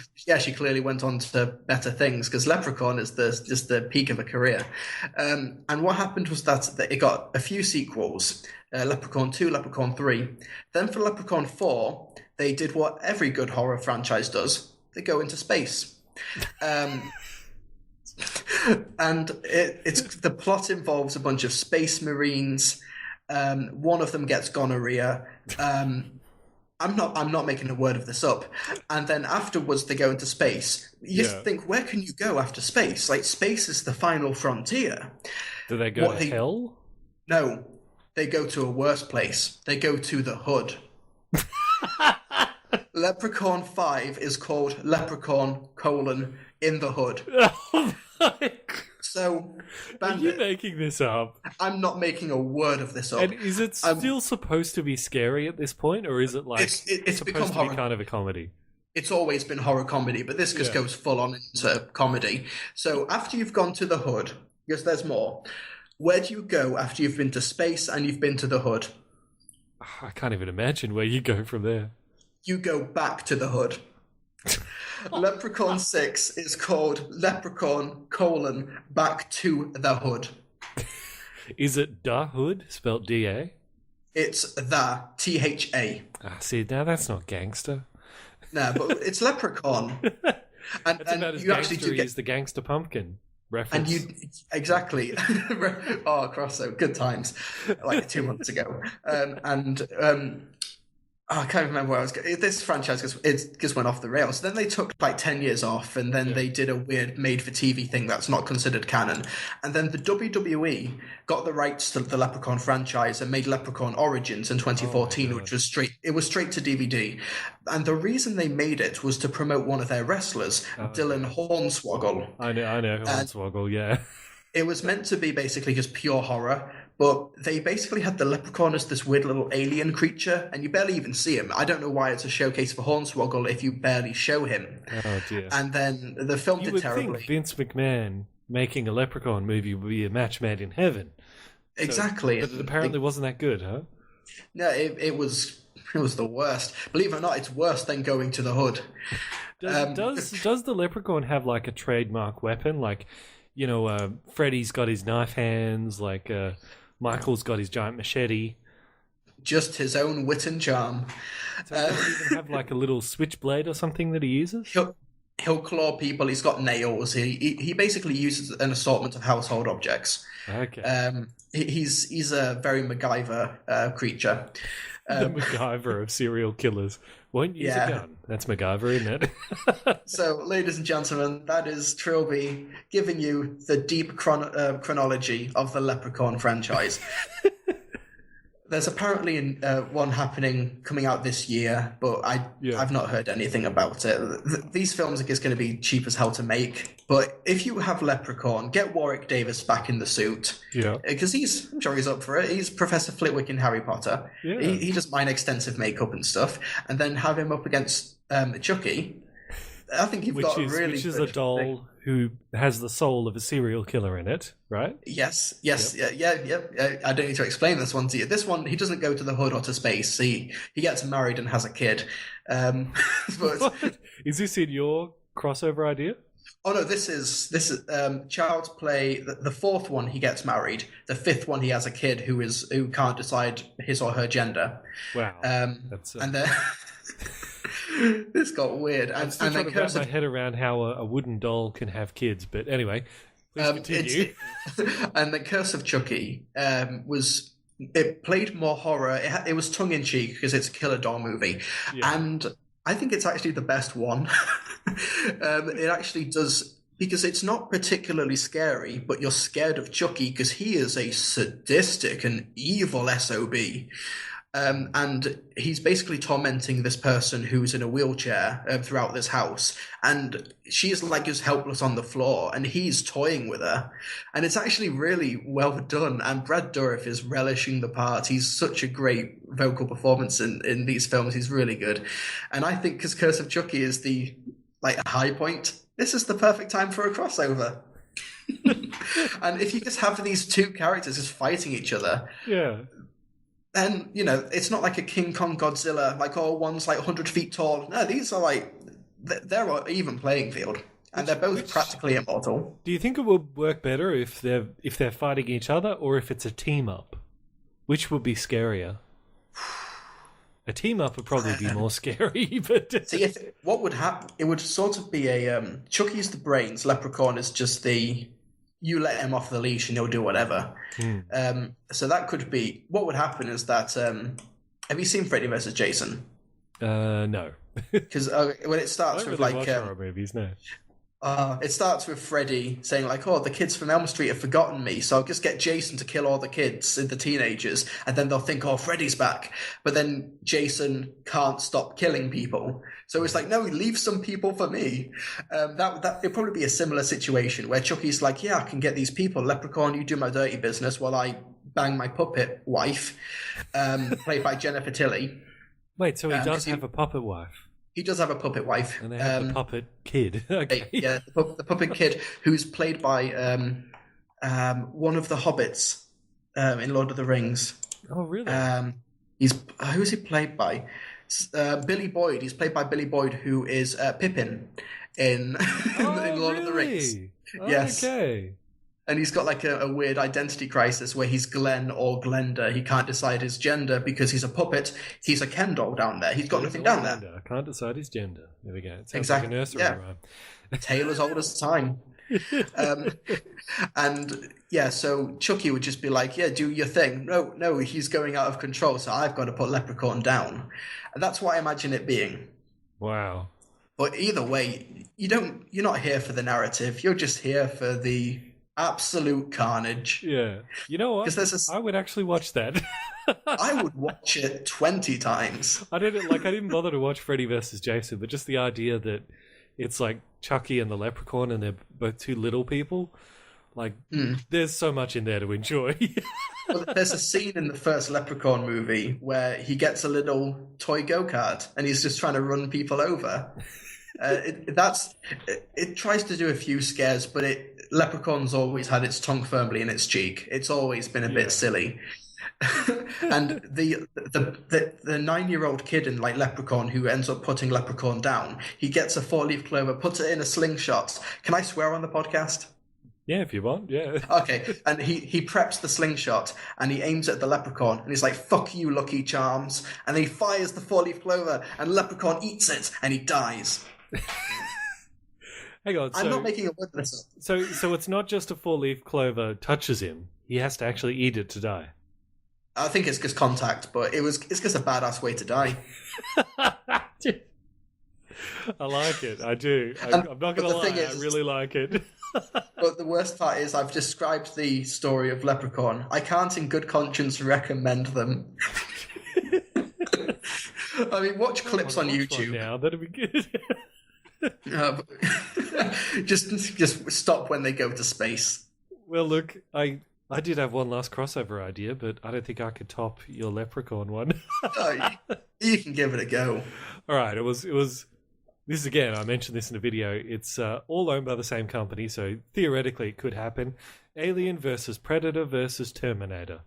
clearly went on to better things, because Leprechaun is just the peak of a career. And what happened was that it got a few sequels, Leprechaun 2, Leprechaun 3. Then for Leprechaun 4, they did what every good horror franchise does. They go into space. And the plot involves a bunch of space marines. One of them gets gonorrhea. I'm not making a word of this up. And then afterwards they go into space. You just think, where can you go after space? Like, space is the final frontier. Do they go to hell? No. They go to a worse place. They go to the hood. Leprechaun 5 is called Leprechaun, in the hood. Oh my God. So, Bandit, are you making this up? I'm not making a word of this up. And is it still supposed to be scary at this point, or is it like it's supposed to be kind of a comedy? It's always been horror comedy, but this just goes full on into comedy. So after you've gone to the hood, because there's more, where do you go after you've been to space and you've been to the hood? I can't even imagine where you go from there. You go back to the hood. Leprechaun 6 is called Leprechaun: Back to the Hood. Is it Da Hood, spelled D-A? It's the T-H-A. Ah, see, now that's not gangster. No, but it's Leprechaun. And, That's about as you actually gangster do get... as the Gangster Pumpkin reference. And you... Exactly. Oh, crossover. Good times. Like 2 months ago. I can't remember where I was going. This franchise just went off the rails. Then they took like 10 years off, and then they did a weird made-for-TV thing that's not considered canon. And then the WWE got the rights to the Leprechaun franchise and made Leprechaun Origins in 2014, which was straight to DVD. And the reason they made it was to promote one of their wrestlers, Dylan Hornswoggle. I know Hornswoggle, yeah. It was meant to be basically just pure horror, but they basically had the Leprechaun as this weird little alien creature, and you barely even see him. I don't know why it's a showcase for Hornswoggle if you barely show him. Oh, dear. And then the film did terribly. You would think Vince McMahon making a Leprechaun movie would be a match made in heaven. Exactly. But it apparently wasn't that good, huh? No, it was the worst. Believe it or not, it's worse than Going to the Hood. Does the Leprechaun have like a trademark weapon? Like, you know, Freddy's got his knife hands, like Michael's got his giant machete. Just his own wit and charm. So does he even have like a little switchblade or something that he uses? He'll claw people. He's got nails. He basically uses an assortment of household objects. Okay. He's a very MacGyver creature. The MacGyver of serial killers. Won't use a gun. That's MacGyver, isn't it? So, ladies and gentlemen, that is Trilbee giving you the deep chronology of the Leprechaun franchise. There's apparently one coming out this year, but I've not heard anything about it. These films are just going to be cheap as hell to make. But if you have Leprechaun, get Warwick Davis back in the suit. Yeah. Because I'm sure he's up for it. He's Professor Flitwick in Harry Potter. Yeah. He doesn't mind extensive makeup and stuff. And then have him up against Chucky. I think you've got a really Which is a doll who has the soul of a serial killer in it, right? Yes. Yeah. I don't need to explain this one to you. This one, he doesn't go to the hood or to space. He gets married and has a kid. But is this in your crossover idea? Oh no, this is Child's Play. The fourth one, he gets married. The fifth one, he has a kid who can't decide his or her gender. Wow. And then this got weird. I'm still trying to wrap my head around how a wooden doll can have kids, but anyway, please continue. And the Curse of Chucky it played more horror. It was tongue in cheek because it's a killer doll movie, and I think it's actually the best one. It actually does, because it's not particularly scary, but you're scared of Chucky because he is a sadistic and evil SOB. And he's basically tormenting this person who's in a wheelchair throughout this house. And she's like just helpless on the floor, and he's toying with her. And it's actually really well done. And Brad Dourif is relishing the part. He's such a great vocal performance in these films. He's really good. And I think because Curse of Chucky is the high point, this is the perfect time for a crossover. And if you just have these two characters just fighting each other. Yeah. And, it's not like a King Kong Godzilla, one's 100 feet tall. No, these are they're an even playing field. And they're both practically immortal. Do you think it would work better if they're fighting each other, or if it's a team up? Which would be scarier? A team up would probably be more scary, but see, what would happen? It would sort of be a Chucky's the brains, Leprechaun is just the. You let him off the leash and he'll do whatever. So that could be... What would happen is that... have you seen Freddy vs. Jason? No. Because when it starts I don't with really watch horror movies, no. It starts with Freddy saying the kids from Elm Street have forgotten me, so I'll just get Jason to kill all the kids, the teenagers, and then they'll think, Freddy's back. But then Jason can't stop killing people. So it's no, leave some people for me. It'd probably be a similar situation where Chucky's I can get these people. Leprechaun, you do my dirty business while I bang my puppet wife, played by Jennifer Tilly. Wait, so he does have a puppet wife? He does have a puppet wife. And they have the puppet kid. Okay. Yeah, the puppet kid, who's played by one of the hobbits in Lord of the Rings. Oh, really? Who is he played by? Billy Boyd. He's played by Billy Boyd, who is Pippin in, in Lord of the Rings. Yes. Okay. And he's got like a weird identity crisis where he's Glenn or Glenda. He can't decide his gender because he's a puppet. He's a Ken doll down there. He's got nothing down there. I can't decide his gender. There we go. It sounds Exactly. like a nursery rhyme. Tale as old as time. And yeah, so Chucky would just be like, yeah, do your thing. No, he's going out of control, so I've got to put Leprechaun down. And that's what I imagine it being. Wow. But either way, you're not here for the narrative. You're just here for the absolute carnage. Yeah. You know what? I would actually watch that. I would watch it 20 times. I didn't bother to watch Freddy vs. Jason, but just the idea that it's like Chucky and the Leprechaun and they're both two little people. Like, there's so much in there to enjoy. Well, there's a scene in the first Leprechaun movie where he gets a little toy go-kart and he's just trying to run people over. It tries to do a few scares, but Leprechaun's always had its tongue firmly in its cheek. It's always been a bit silly. And the 9-year-old kid in like Leprechaun who ends up putting Leprechaun down, he gets a 4-leaf clover, puts it in a slingshot. Can I swear on the podcast? Yeah, if you want, yeah. Okay, and he preps the slingshot and he aims at the Leprechaun and he's like, fuck you, Lucky Charms. And then he fires the 4-leaf clover and Leprechaun eats it and he dies. Hang on, I'm not making a word of this up. So it's not just a 4-leaf clover touches him. He has to actually eat it to die. I think it's just contact, but it's just a badass way to die. I like it. I do. I'm not going to lie. I really like it. But the worst part is I've described the story of Leprechaun. I can't in good conscience recommend them. I mean, watch clips on YouTube. Now that'd be good. Just stop when they go to space. Well, look, I did have one last crossover idea, but I don't think I could top your Leprechaun one. You can give it a go. All right, it was. This is, again, I mentioned this in a video. It's all owned by the same company, so theoretically it could happen. Alien versus Predator versus Terminator.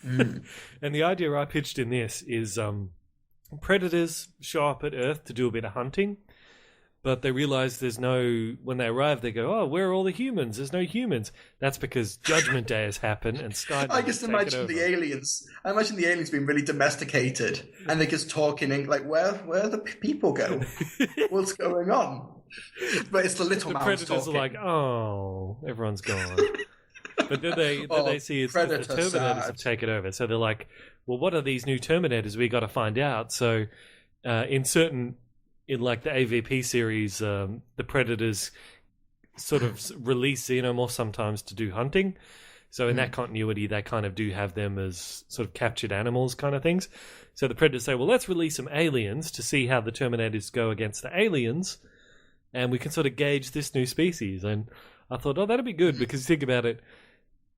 And the idea I pitched in this is predators show up at Earth to do a bit of hunting, but they realize when they arrive, they go, oh, where are all the humans? There's no humans. That's because Judgment Day has happened and Skynet I just imagine the aliens. I imagine the aliens being really domesticated and they're just talking like, where the people go? What's going on? But it's the little mouse predators talking. are like, oh, everyone's gone. But then they see it's the Terminators have taken over. So they're like, well, what are these new Terminators? We got to find out. So in like the AVP series, the Predators sort of release Xenomorphs sometimes to do hunting. So in that continuity, they kind of do have them as sort of captured animals kind of things. So the Predators say, well, let's release some aliens to see how the Terminators go against the aliens, and we can sort of gauge this new species. And I thought, oh, that'd be good, because think about it,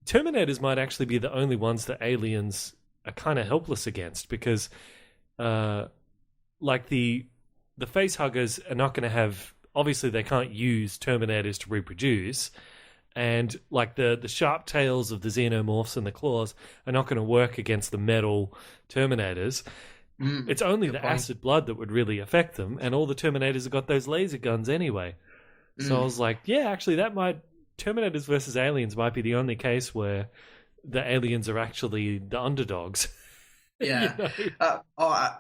Terminators might actually be the only ones that aliens are kind of helpless against, because like the facehuggers are not going to have, obviously they can't use Terminators to reproduce, and like the sharp tails of the xenomorphs and the claws are not going to work against the metal Terminators. It's only the acid blood that would really affect them, and all the Terminators have got those laser guns anyway. So I was like, yeah, actually Terminators versus aliens might be the only case where the aliens are actually the underdogs. Yeah. You know?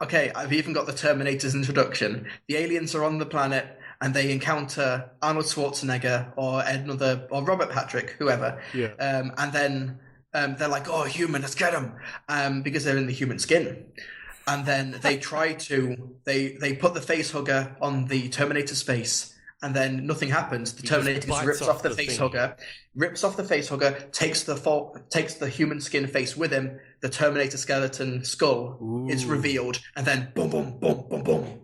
Okay, I've even got the Terminator's introduction. The aliens are on the planet and they encounter Arnold Schwarzenegger or Robert Patrick, whoever. Yeah. And then they're like, oh, human, let's get them. Because they're in the human skin. And then they try to, they put the facehugger on the Terminator's face, and then nothing happens. The Terminator rips off the facehugger, takes the human skin face with him. The Terminator skeleton skull is revealed, and then boom, boom, boom, boom, boom.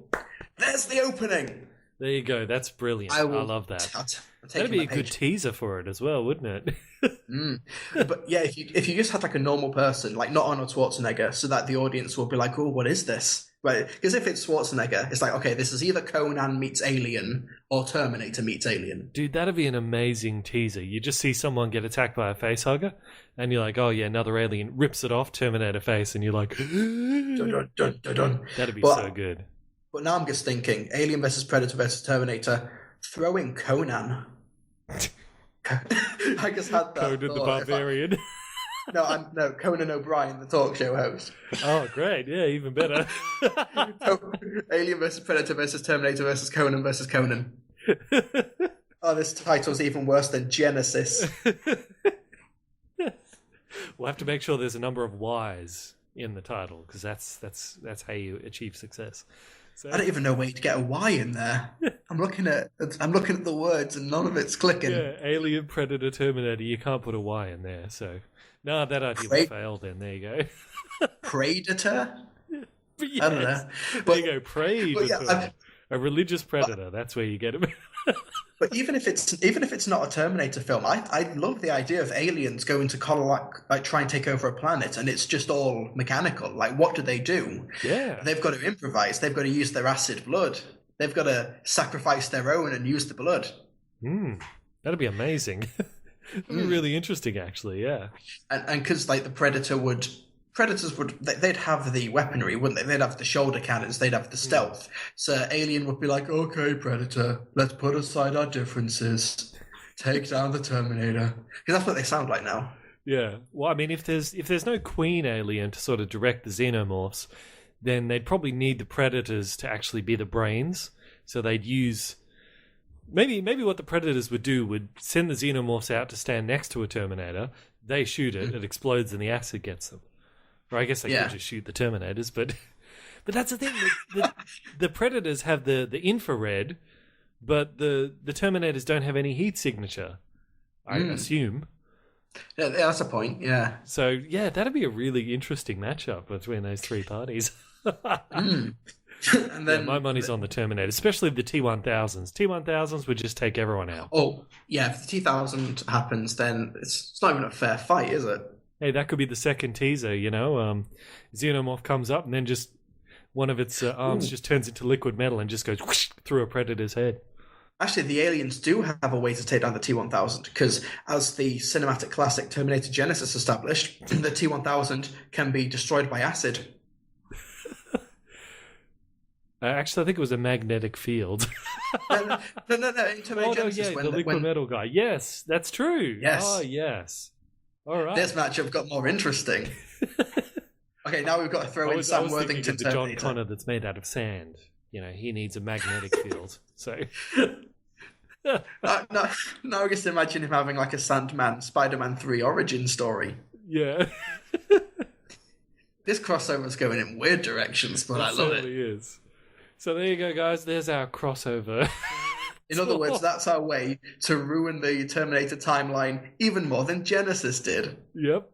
There's the opening. There you go. That's brilliant. I love that. That'd be a good teaser for it as well, wouldn't it? But yeah, if you just had like a normal person, like not Arnold Schwarzenegger, so that the audience will be like, oh, what is this? Right, because if it's Schwarzenegger, it's like, okay, this is either Conan meets Alien or Terminator meets Alien. Dude, that'd be an amazing teaser. You just see someone get attacked by a facehugger, and you're like, oh yeah, another alien rips it off, Terminator face, and you're like, Dun, dun, dun, dun. That'd be so good. But now I'm just thinking, Alien versus Predator versus Terminator, throw in Conan. I just had that Conan the Barbarian. No, Conan O'Brien, the talk show host. Oh, great. Yeah, even better. Alien versus Predator versus Terminator versus Conan. Oh, this title's even worse than Genesis. We'll have to make sure there's a number of Y's in the title, because that's how you achieve success. So, I don't even know where to get a Y in there. I'm looking at the words and none of it's clicking. Yeah, Alien, Predator, Terminator. You can't put a Y in there, so no, that idea will fail. Then there you go. Predator. Yes. I don't know. There you go, Predator. Yeah, a religious predator. That's where you get him. But even if it's not a Terminator film, I love the idea of aliens going to like try and take over a planet, and it's just all mechanical. Like, what do they do? Yeah, they've got to improvise. They've got to use their acid blood. They've got to sacrifice their own and use the blood. That'd be amazing. That'd be really interesting, actually. Yeah, and because like the Predators would they'd have the weaponry, wouldn't they? They'd have the shoulder cannons, they'd have the stealth. So Alien would be like, okay, Predator, let's put aside our differences, take down the Terminator, because that's what they sound like now. Yeah. Well, I mean, if there's no queen alien to sort of direct the xenomorphs, then they'd probably need the Predators to actually be the brains. So they'd use maybe what the Predators would do would send the xenomorphs out to stand next to a Terminator. They shoot it, it explodes, and the acid gets them. Or I guess they could just shoot the Terminators, but that's the thing. The Predators have the infrared, but the Terminators don't have any heat signature, I assume. Yeah, that's a point, yeah. So, yeah, that'd be a really interesting matchup between those three parties. And then my money's on the Terminator, especially the T-1000s. T-1000s would just take everyone out. Oh, yeah, if the T-1000 happens, then it's not even a fair fight, is it? Hey, that could be the second teaser, you know? Xenomorph comes up and then just one of its arms just turns into liquid metal and just goes whoosh through a Predator's head. Actually, the aliens do have a way to take down the T-1000, because as the cinematic classic Terminator Genesis established, the T-1000 can be destroyed by acid. Actually, I think it was a magnetic field. No. In Terminator Genesis, the liquid metal guy. Yes, that's true. Yes. Oh, yes. All right. This matchup got more interesting. Okay, now we've got to throw in Sam Worthington. The John Connor that's made out of sand. You know, he needs a magnetic field. So. Now I just imagine him having like a Sandman Spider-Man 3 origin story. Yeah. This crossover's going in weird directions, but I love it. It is. So there you go, guys. There's our crossover. In other words, that's our way to ruin the Terminator timeline even more than Genesis did. Yep.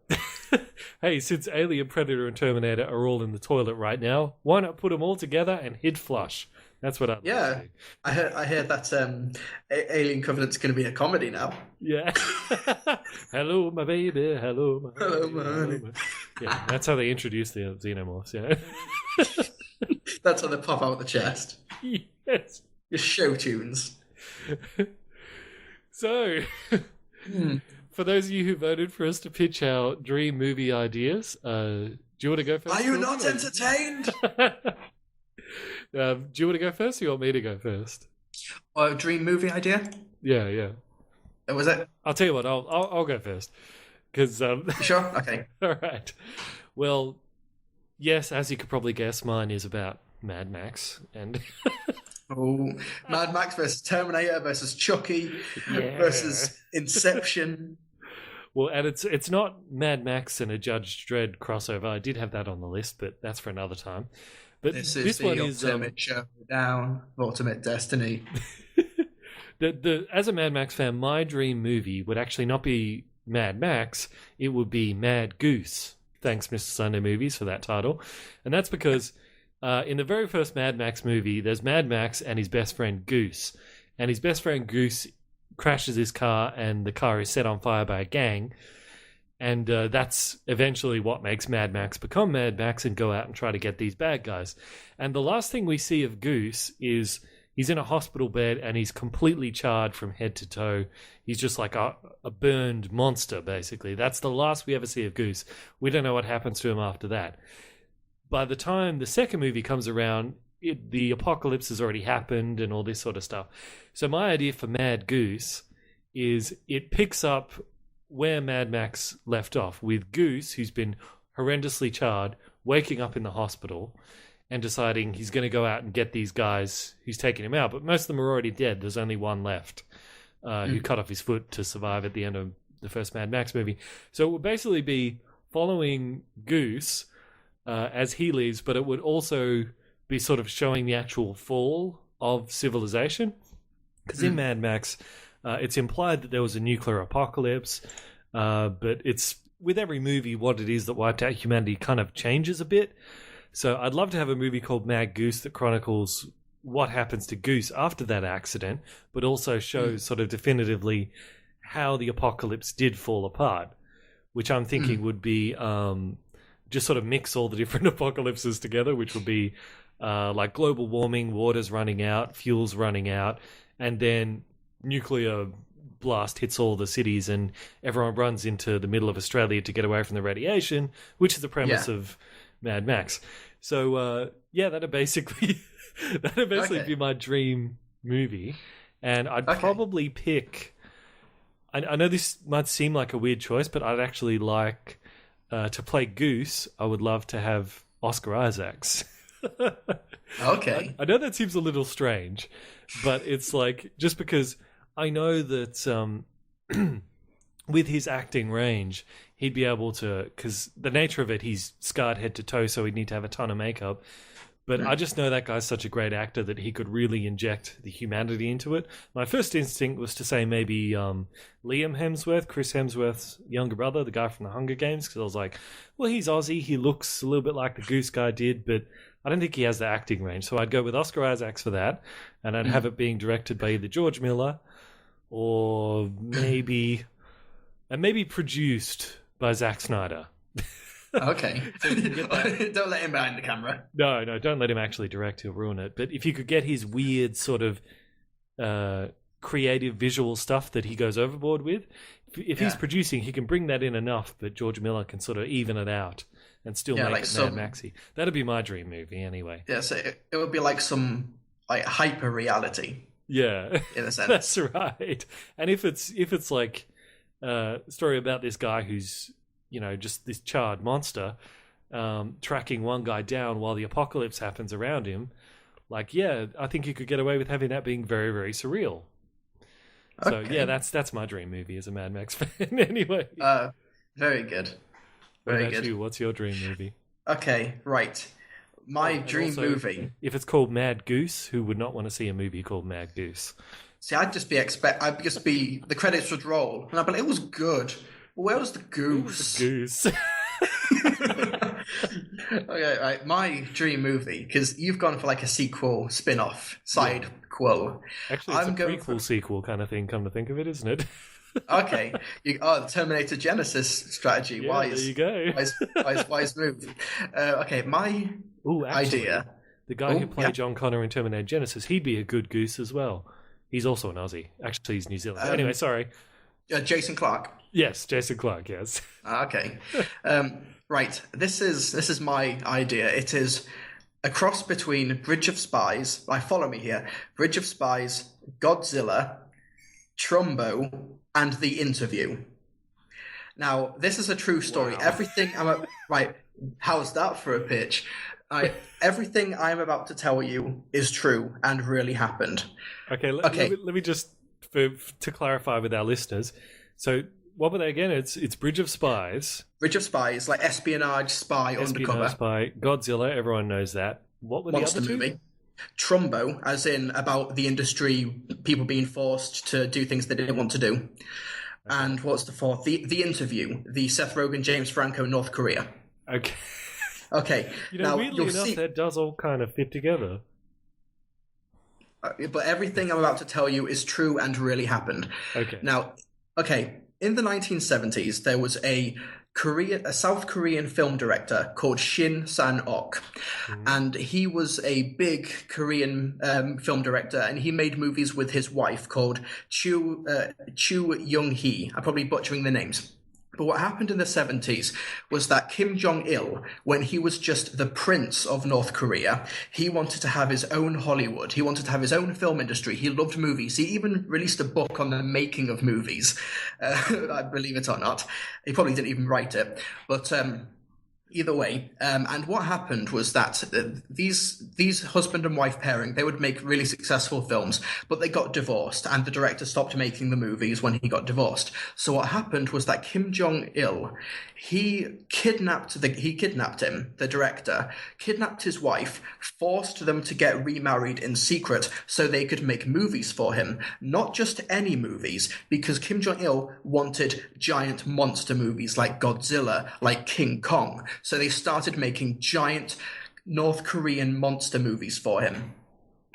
Hey, since Alien, Predator, and Terminator are all in the toilet right now, why not put them all together and hit flush? That's what I'd like to do. I heard that Alien Covenant's going to be a comedy now. Yeah. Hello, my baby. Hello, my Hello, baby. honey. Yeah, that's how they introduce the xenomorphs, you know? That's how they pop out the chest. Yes. Your show tunes. So, for those of you who voted for us to pitch our dream movie ideas, do you want to go first? Are you not entertained? Do you want to go first, or you want me to go first? Dream movie idea? Yeah. Was it? I'll tell you what. I'll go first. Because sure. Okay. All right. Well, yes, as you could probably guess, mine is about Mad Max and. Mad Max versus Terminator versus Chucky versus Inception. Well, and it's not Mad Max and a Judge Dredd crossover. I did have that on the list, but that's for another time. But this is the ultimate showdown, ultimate destiny. As a Mad Max fan, my dream movie would actually not be Mad Max. It would be Mad Goose. Thanks, Mr. Sunday Movies, for that title. And that's because in the very first Mad Max movie, there's Mad Max and his best friend Goose. And his best friend Goose crashes his car, and the car is set on fire by a gang. And that's eventually what makes Mad Max become Mad Max and go out and try to get these bad guys. And the last thing we see of Goose is he's in a hospital bed and he's completely charred from head to toe. He's just like a burned monster, basically. That's the last we ever see of Goose. We don't know what happens to him after that. By the time the second movie comes around, the apocalypse has already happened and all this sort of stuff. So my idea for Mad Goose is it picks up where Mad Max left off, with Goose, who's been horrendously charred, waking up in the hospital and deciding he's going to go out and get these guys who's taking him out. But most of them are already dead. There's only one left who cut off his foot to survive at the end of the first Mad Max movie. So it would basically be following Goose as he leaves, but it would also be sort of showing the actual fall of civilization. Because in Mad Max, it's implied that there was a nuclear apocalypse, but it's with every movie, what it is that wiped out humanity kind of changes a bit. So I'd love to have a movie called Mad Goose that chronicles what happens to Goose after that accident, but also shows sort of definitively how the apocalypse did fall apart, which I'm thinking would be just sort of mix all the different apocalypses together, which would be like global warming, water's running out, fuel's running out, and then nuclear blast hits all the cities and everyone runs into the middle of Australia to get away from the radiation, which is the premise of Mad Max. So that'd basically be my dream movie, and I'd probably pick. I know this might seem like a weird choice, but I'd actually like to play Goose. I would love to have Oscar Isaacs. Okay. I know that seems a little strange, but it's like, just because I know that with his acting range, he'd be able to, because the nature of it, he's scarred head to toe, so he'd need to have a ton of makeup. But I just know that guy's such a great actor that he could really inject the humanity into it. My first instinct was to say maybe Liam Hemsworth, Chris Hemsworth's younger brother, the guy from the Hunger Games, because I was like, well, he's Aussie, he looks a little bit like the Goose guy did, but I don't think he has the acting range. So I'd go with Oscar Isaacs for that, and I'd have it being directed by either George Miller or maybe produced by Zack Snyder. Okay. Don't let him behind the camera. No, don't let him actually direct. He'll ruin it. But if you could get his weird sort of creative visual stuff that he goes overboard with, if he's producing, he can bring that in enough, but George Miller can sort of even it out and still make it Mad Maxy. That'd be my dream movie anyway. Yeah, so it would be like some like hyper reality. Yeah, in a sense. That's right. And if it's like a story about this guy who's, you know, just this charred monster tracking one guy down while the apocalypse happens around him, like, yeah, I think you could get away with having that being very, very surreal. So yeah, that's my dream movie as a Mad Max fan. Anyway, very good. Very good. You? What's your dream movie? Okay, right. My dream also, movie. If it's called Mad Goose, who would not want to see a movie called Mad Goose? See, I'd just be the credits would roll, and I'd be like, it was good. Where was the goose? Goose. Okay, right. My dream movie, because you've gone for like a sequel, spin-off, side quo. Actually, it's a prequel sequel kind of thing. Come to think of it, isn't it? Okay. The Terminator Genesis strategy. Yeah, wise. there you go. Wise move. Okay, my idea. The guy who played John Connor in Terminator Genesis, he'd be a good Goose as well. He's also an Aussie. Actually, he's New Zealand. Anyway, sorry. Jason Clarke. Yes, Jason Clarke, yes. Okay. Right. This is my idea. It is a cross between Bridge of Spies. Follow me here. Bridge of Spies, Godzilla, Trumbo, and The Interview. Now, this is a true story. Wow. Right. How's that for a pitch? Everything I'm about to tell you is true and really happened. Okay. Let me just to clarify with our listeners. So, what were they again? It's Bridge of Spies. Bridge of Spies, like espionage, spy, undercover. Spy, Godzilla, everyone knows that. What were Monster the other two? Movie. Trumbo, as in about the industry, people being forced to do things they didn't want to do. Okay. And what's the fourth? The Interview, the Seth Rogen, James Franco, North Korea. Okay. Okay. Now, weirdly enough, that does all kind of fit together. But everything I'm about to tell you is true and really happened. Okay. Now, in the 1970s, there was a South Korean film director called Shin Sang-ok, and he was a big Korean film director, and he made movies with his wife called Chu Young-hee. I'm probably butchering the names. But what happened in the 70s was that Kim Jong-il, when he was just the prince of North Korea, he wanted to have his own Hollywood. He wanted to have his own film industry. He loved movies. He even released a book on the making of movies, believe it or not. He probably didn't even write it. But either way, and what happened was that these husband and wife pairing, they would make really successful films, but they got divorced, and the director stopped making the movies when he got divorced. So what happened was that Kim Jong-il, he kidnapped him, the director, kidnapped his wife, forced them to get remarried in secret so they could make movies for him. Not just any movies, because Kim Jong-il wanted giant monster movies like Godzilla, like King Kong. So they started making giant North Korean monster movies for him.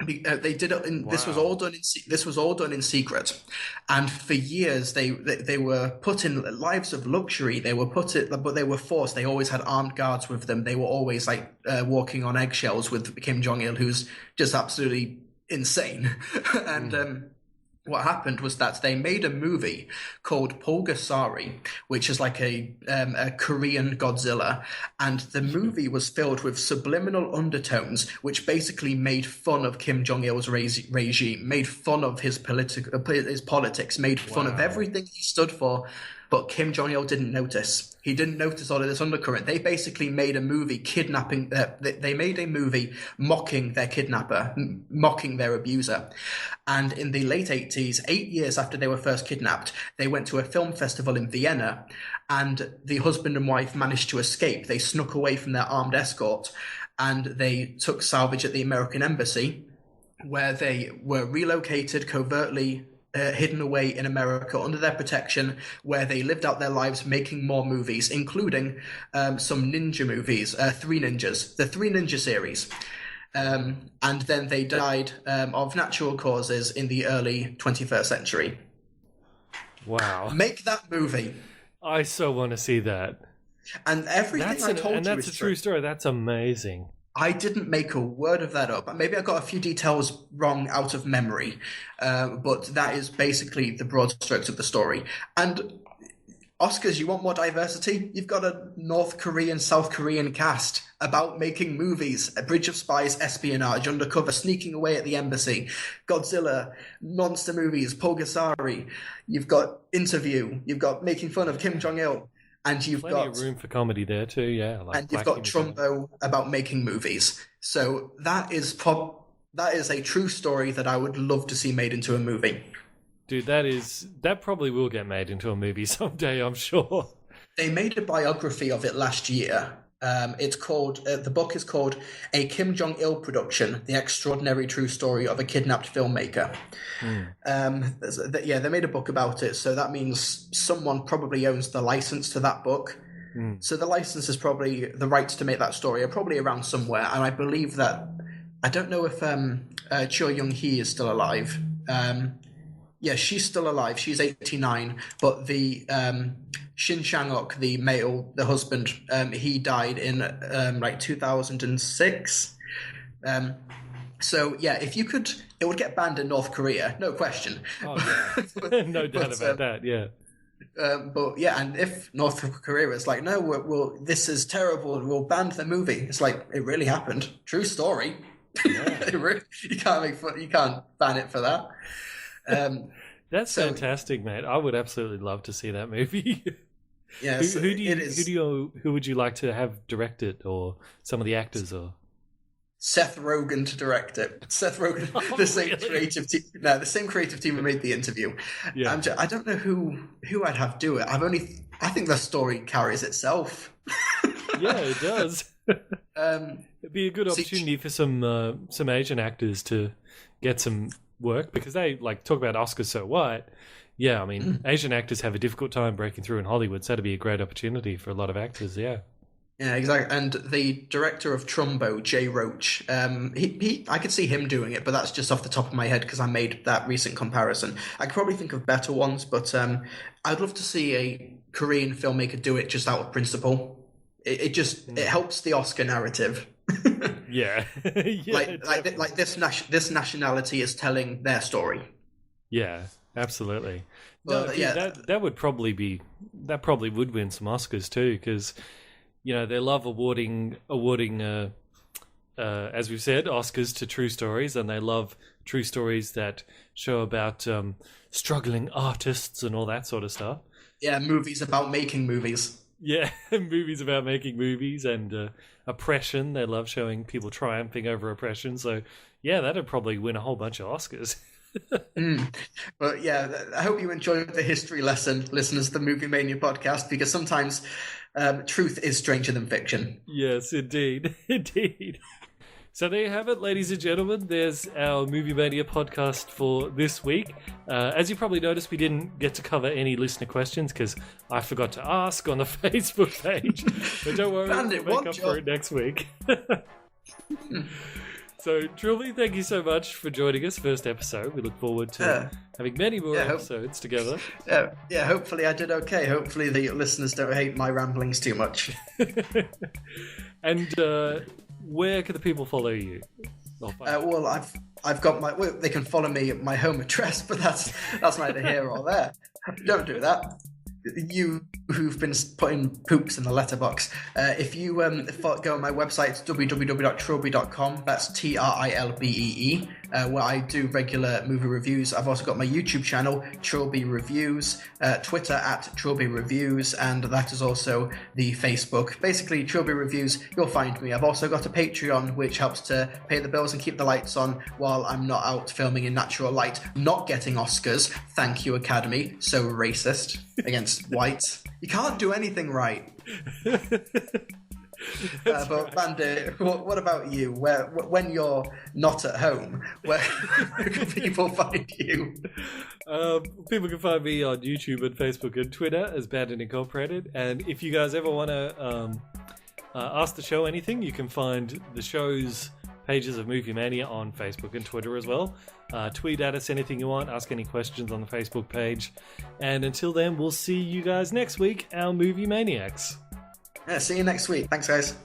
They did it. Wow. This was all done in secret, and for years they were put in lives of luxury. But they were forced. They always had armed guards with them. They were always walking on eggshells with Kim Jong-il, who's just absolutely insane. And what happened was that they made a movie called Pulgasari, which is like a Korean Godzilla, and the movie was filled with subliminal undertones, which basically made fun of Kim Jong-il's regime, made fun of his politics, made fun of everything he stood for. But Kim Jong-il didn't notice. He didn't notice all of this undercurrent. They basically made a movie kidnapping. They made a movie mocking their kidnapper, mocking their abuser. And in the late 80s, 8 years after they were first kidnapped, they went to a film festival in Vienna, and the husband and wife managed to escape. They snuck away from their armed escort, and they took salvage at the American embassy, where they were relocated covertly, hidden away in America under their protection, where they lived out their lives making more movies, including some ninja movies, the Three Ninja series. And then they died of natural causes in the early 21st century. Wow. Make that movie. I so want to see that. And everything I told you that's a true story. That's amazing. I didn't make a word of that up. Maybe I got a few details wrong out of memory, but that is basically the broad strokes of the story. And Oscars, you want more diversity? You've got a North Korean, South Korean cast about making movies, A Bridge of Spies, espionage, undercover, sneaking away at the embassy, Godzilla, monster movies, Pulgasari. You've got Interview. You've got making fun of Kim Jong-il. And you've plenty of room for comedy there too, yeah. And you've got Trumbo about making movies. So that is a true story that I would love to see made into a movie. Dude, that probably will get made into a movie someday, I'm sure. They made a biography of it last year. It's called the book is called A Kim Jong-il Production: The Extraordinary True Story of a Kidnapped Filmmaker. They made a book about it, so that means someone probably owns the license to that book. So the license is probably the rights to make that story are probably around somewhere, and I believe that I don't know if Cho Young-hee is still alive. Yeah, she's still alive. She's 89, but the Shin Sang-ok, the husband, he died in 2006. So yeah, if you could, it would get banned in North Korea, no question. Oh, yeah. But, no doubt about that. Yeah. But yeah, and if North Korea is like, no, this is terrible, we'll ban the movie. It's like, it really happened. True story. Yeah. You can't ban it for that. That's fantastic, mate. I would absolutely love to see that movie. Yeah, who would you like to have direct it, or some of the actors, or Seth Rogen to direct it? Seth Rogen, the same creative team who made The Interview. Yeah, I don't know who I'd have do it. I think the story carries itself. Yeah, it does. It'd be a good opportunity for some Asian actors to get some work, because they talk about Oscars, so what? Yeah, I mean, Asian actors have a difficult time breaking through in Hollywood, so that'd be a great opportunity for a lot of actors, yeah. Yeah, exactly. And the director of Trumbo, Jay Roach, I could see him doing it, but that's just off the top of my head because I made that recent comparison. I could probably think of better ones, but I'd love to see a Korean filmmaker do it just out of principle. It helps the Oscar narrative. Yeah, like this nationality is telling their story. Yeah, absolutely. Well, No, yeah, that probably would win some Oscars too, because they love awarding as we've said, Oscars to true stories, and they love true stories that show about struggling artists and all that sort of stuff. Yeah, movies about making movies. Yeah, movies about making movies and oppression. They love showing people triumphing over oppression. So, yeah, that'd probably win a whole bunch of Oscars. But yeah, I hope you enjoyed the history lesson, listeners of the Movie Mania podcast, because sometimes truth is stranger than fiction. Yes, indeed. Indeed. So there you have it, ladies and gentlemen. There's our Movie Mania podcast for this week. As you probably noticed, we didn't get to cover any listener questions because I forgot to ask on the Facebook page. But don't worry, Bandit, we'll make up for it next week. So, Trilbee, thank you so much for joining us. First episode. We look forward to having many more episodes together. Yeah, hopefully I did okay. Hopefully the listeners don't hate my ramblings too much. And where can the people follow you? Well, I've got my. Well, they can follow me at my home address, but that's neither here or there. Don't do that. You who've been putting poops in the letterbox. If you go on my website, it's www.trilbee.com. That's TRILBEE, where I do regular movie reviews. I've also got my YouTube channel, Trilbee Reviews, Twitter at Trilbee Reviews, and that is also the Facebook. Basically, Trilbee Reviews, you'll find me. I've also got a Patreon, which helps to pay the bills and keep the lights on while I'm not out filming in natural light, not getting Oscars. Thank you, Academy. So racist against whites. You can't do anything right. But Bandit, what about you? When you're not at home, where can people find you? People can find me on YouTube and Facebook and Twitter as Bandit Incorporated. And if you guys ever want to ask the show anything, you can find the show's pages of Movie Mania on Facebook and Twitter as well. Tweet at us anything you want, ask any questions on the Facebook page. And until then, we'll see you guys next week, our Movie Maniacs. Yeah, see you next week. Thanks, guys.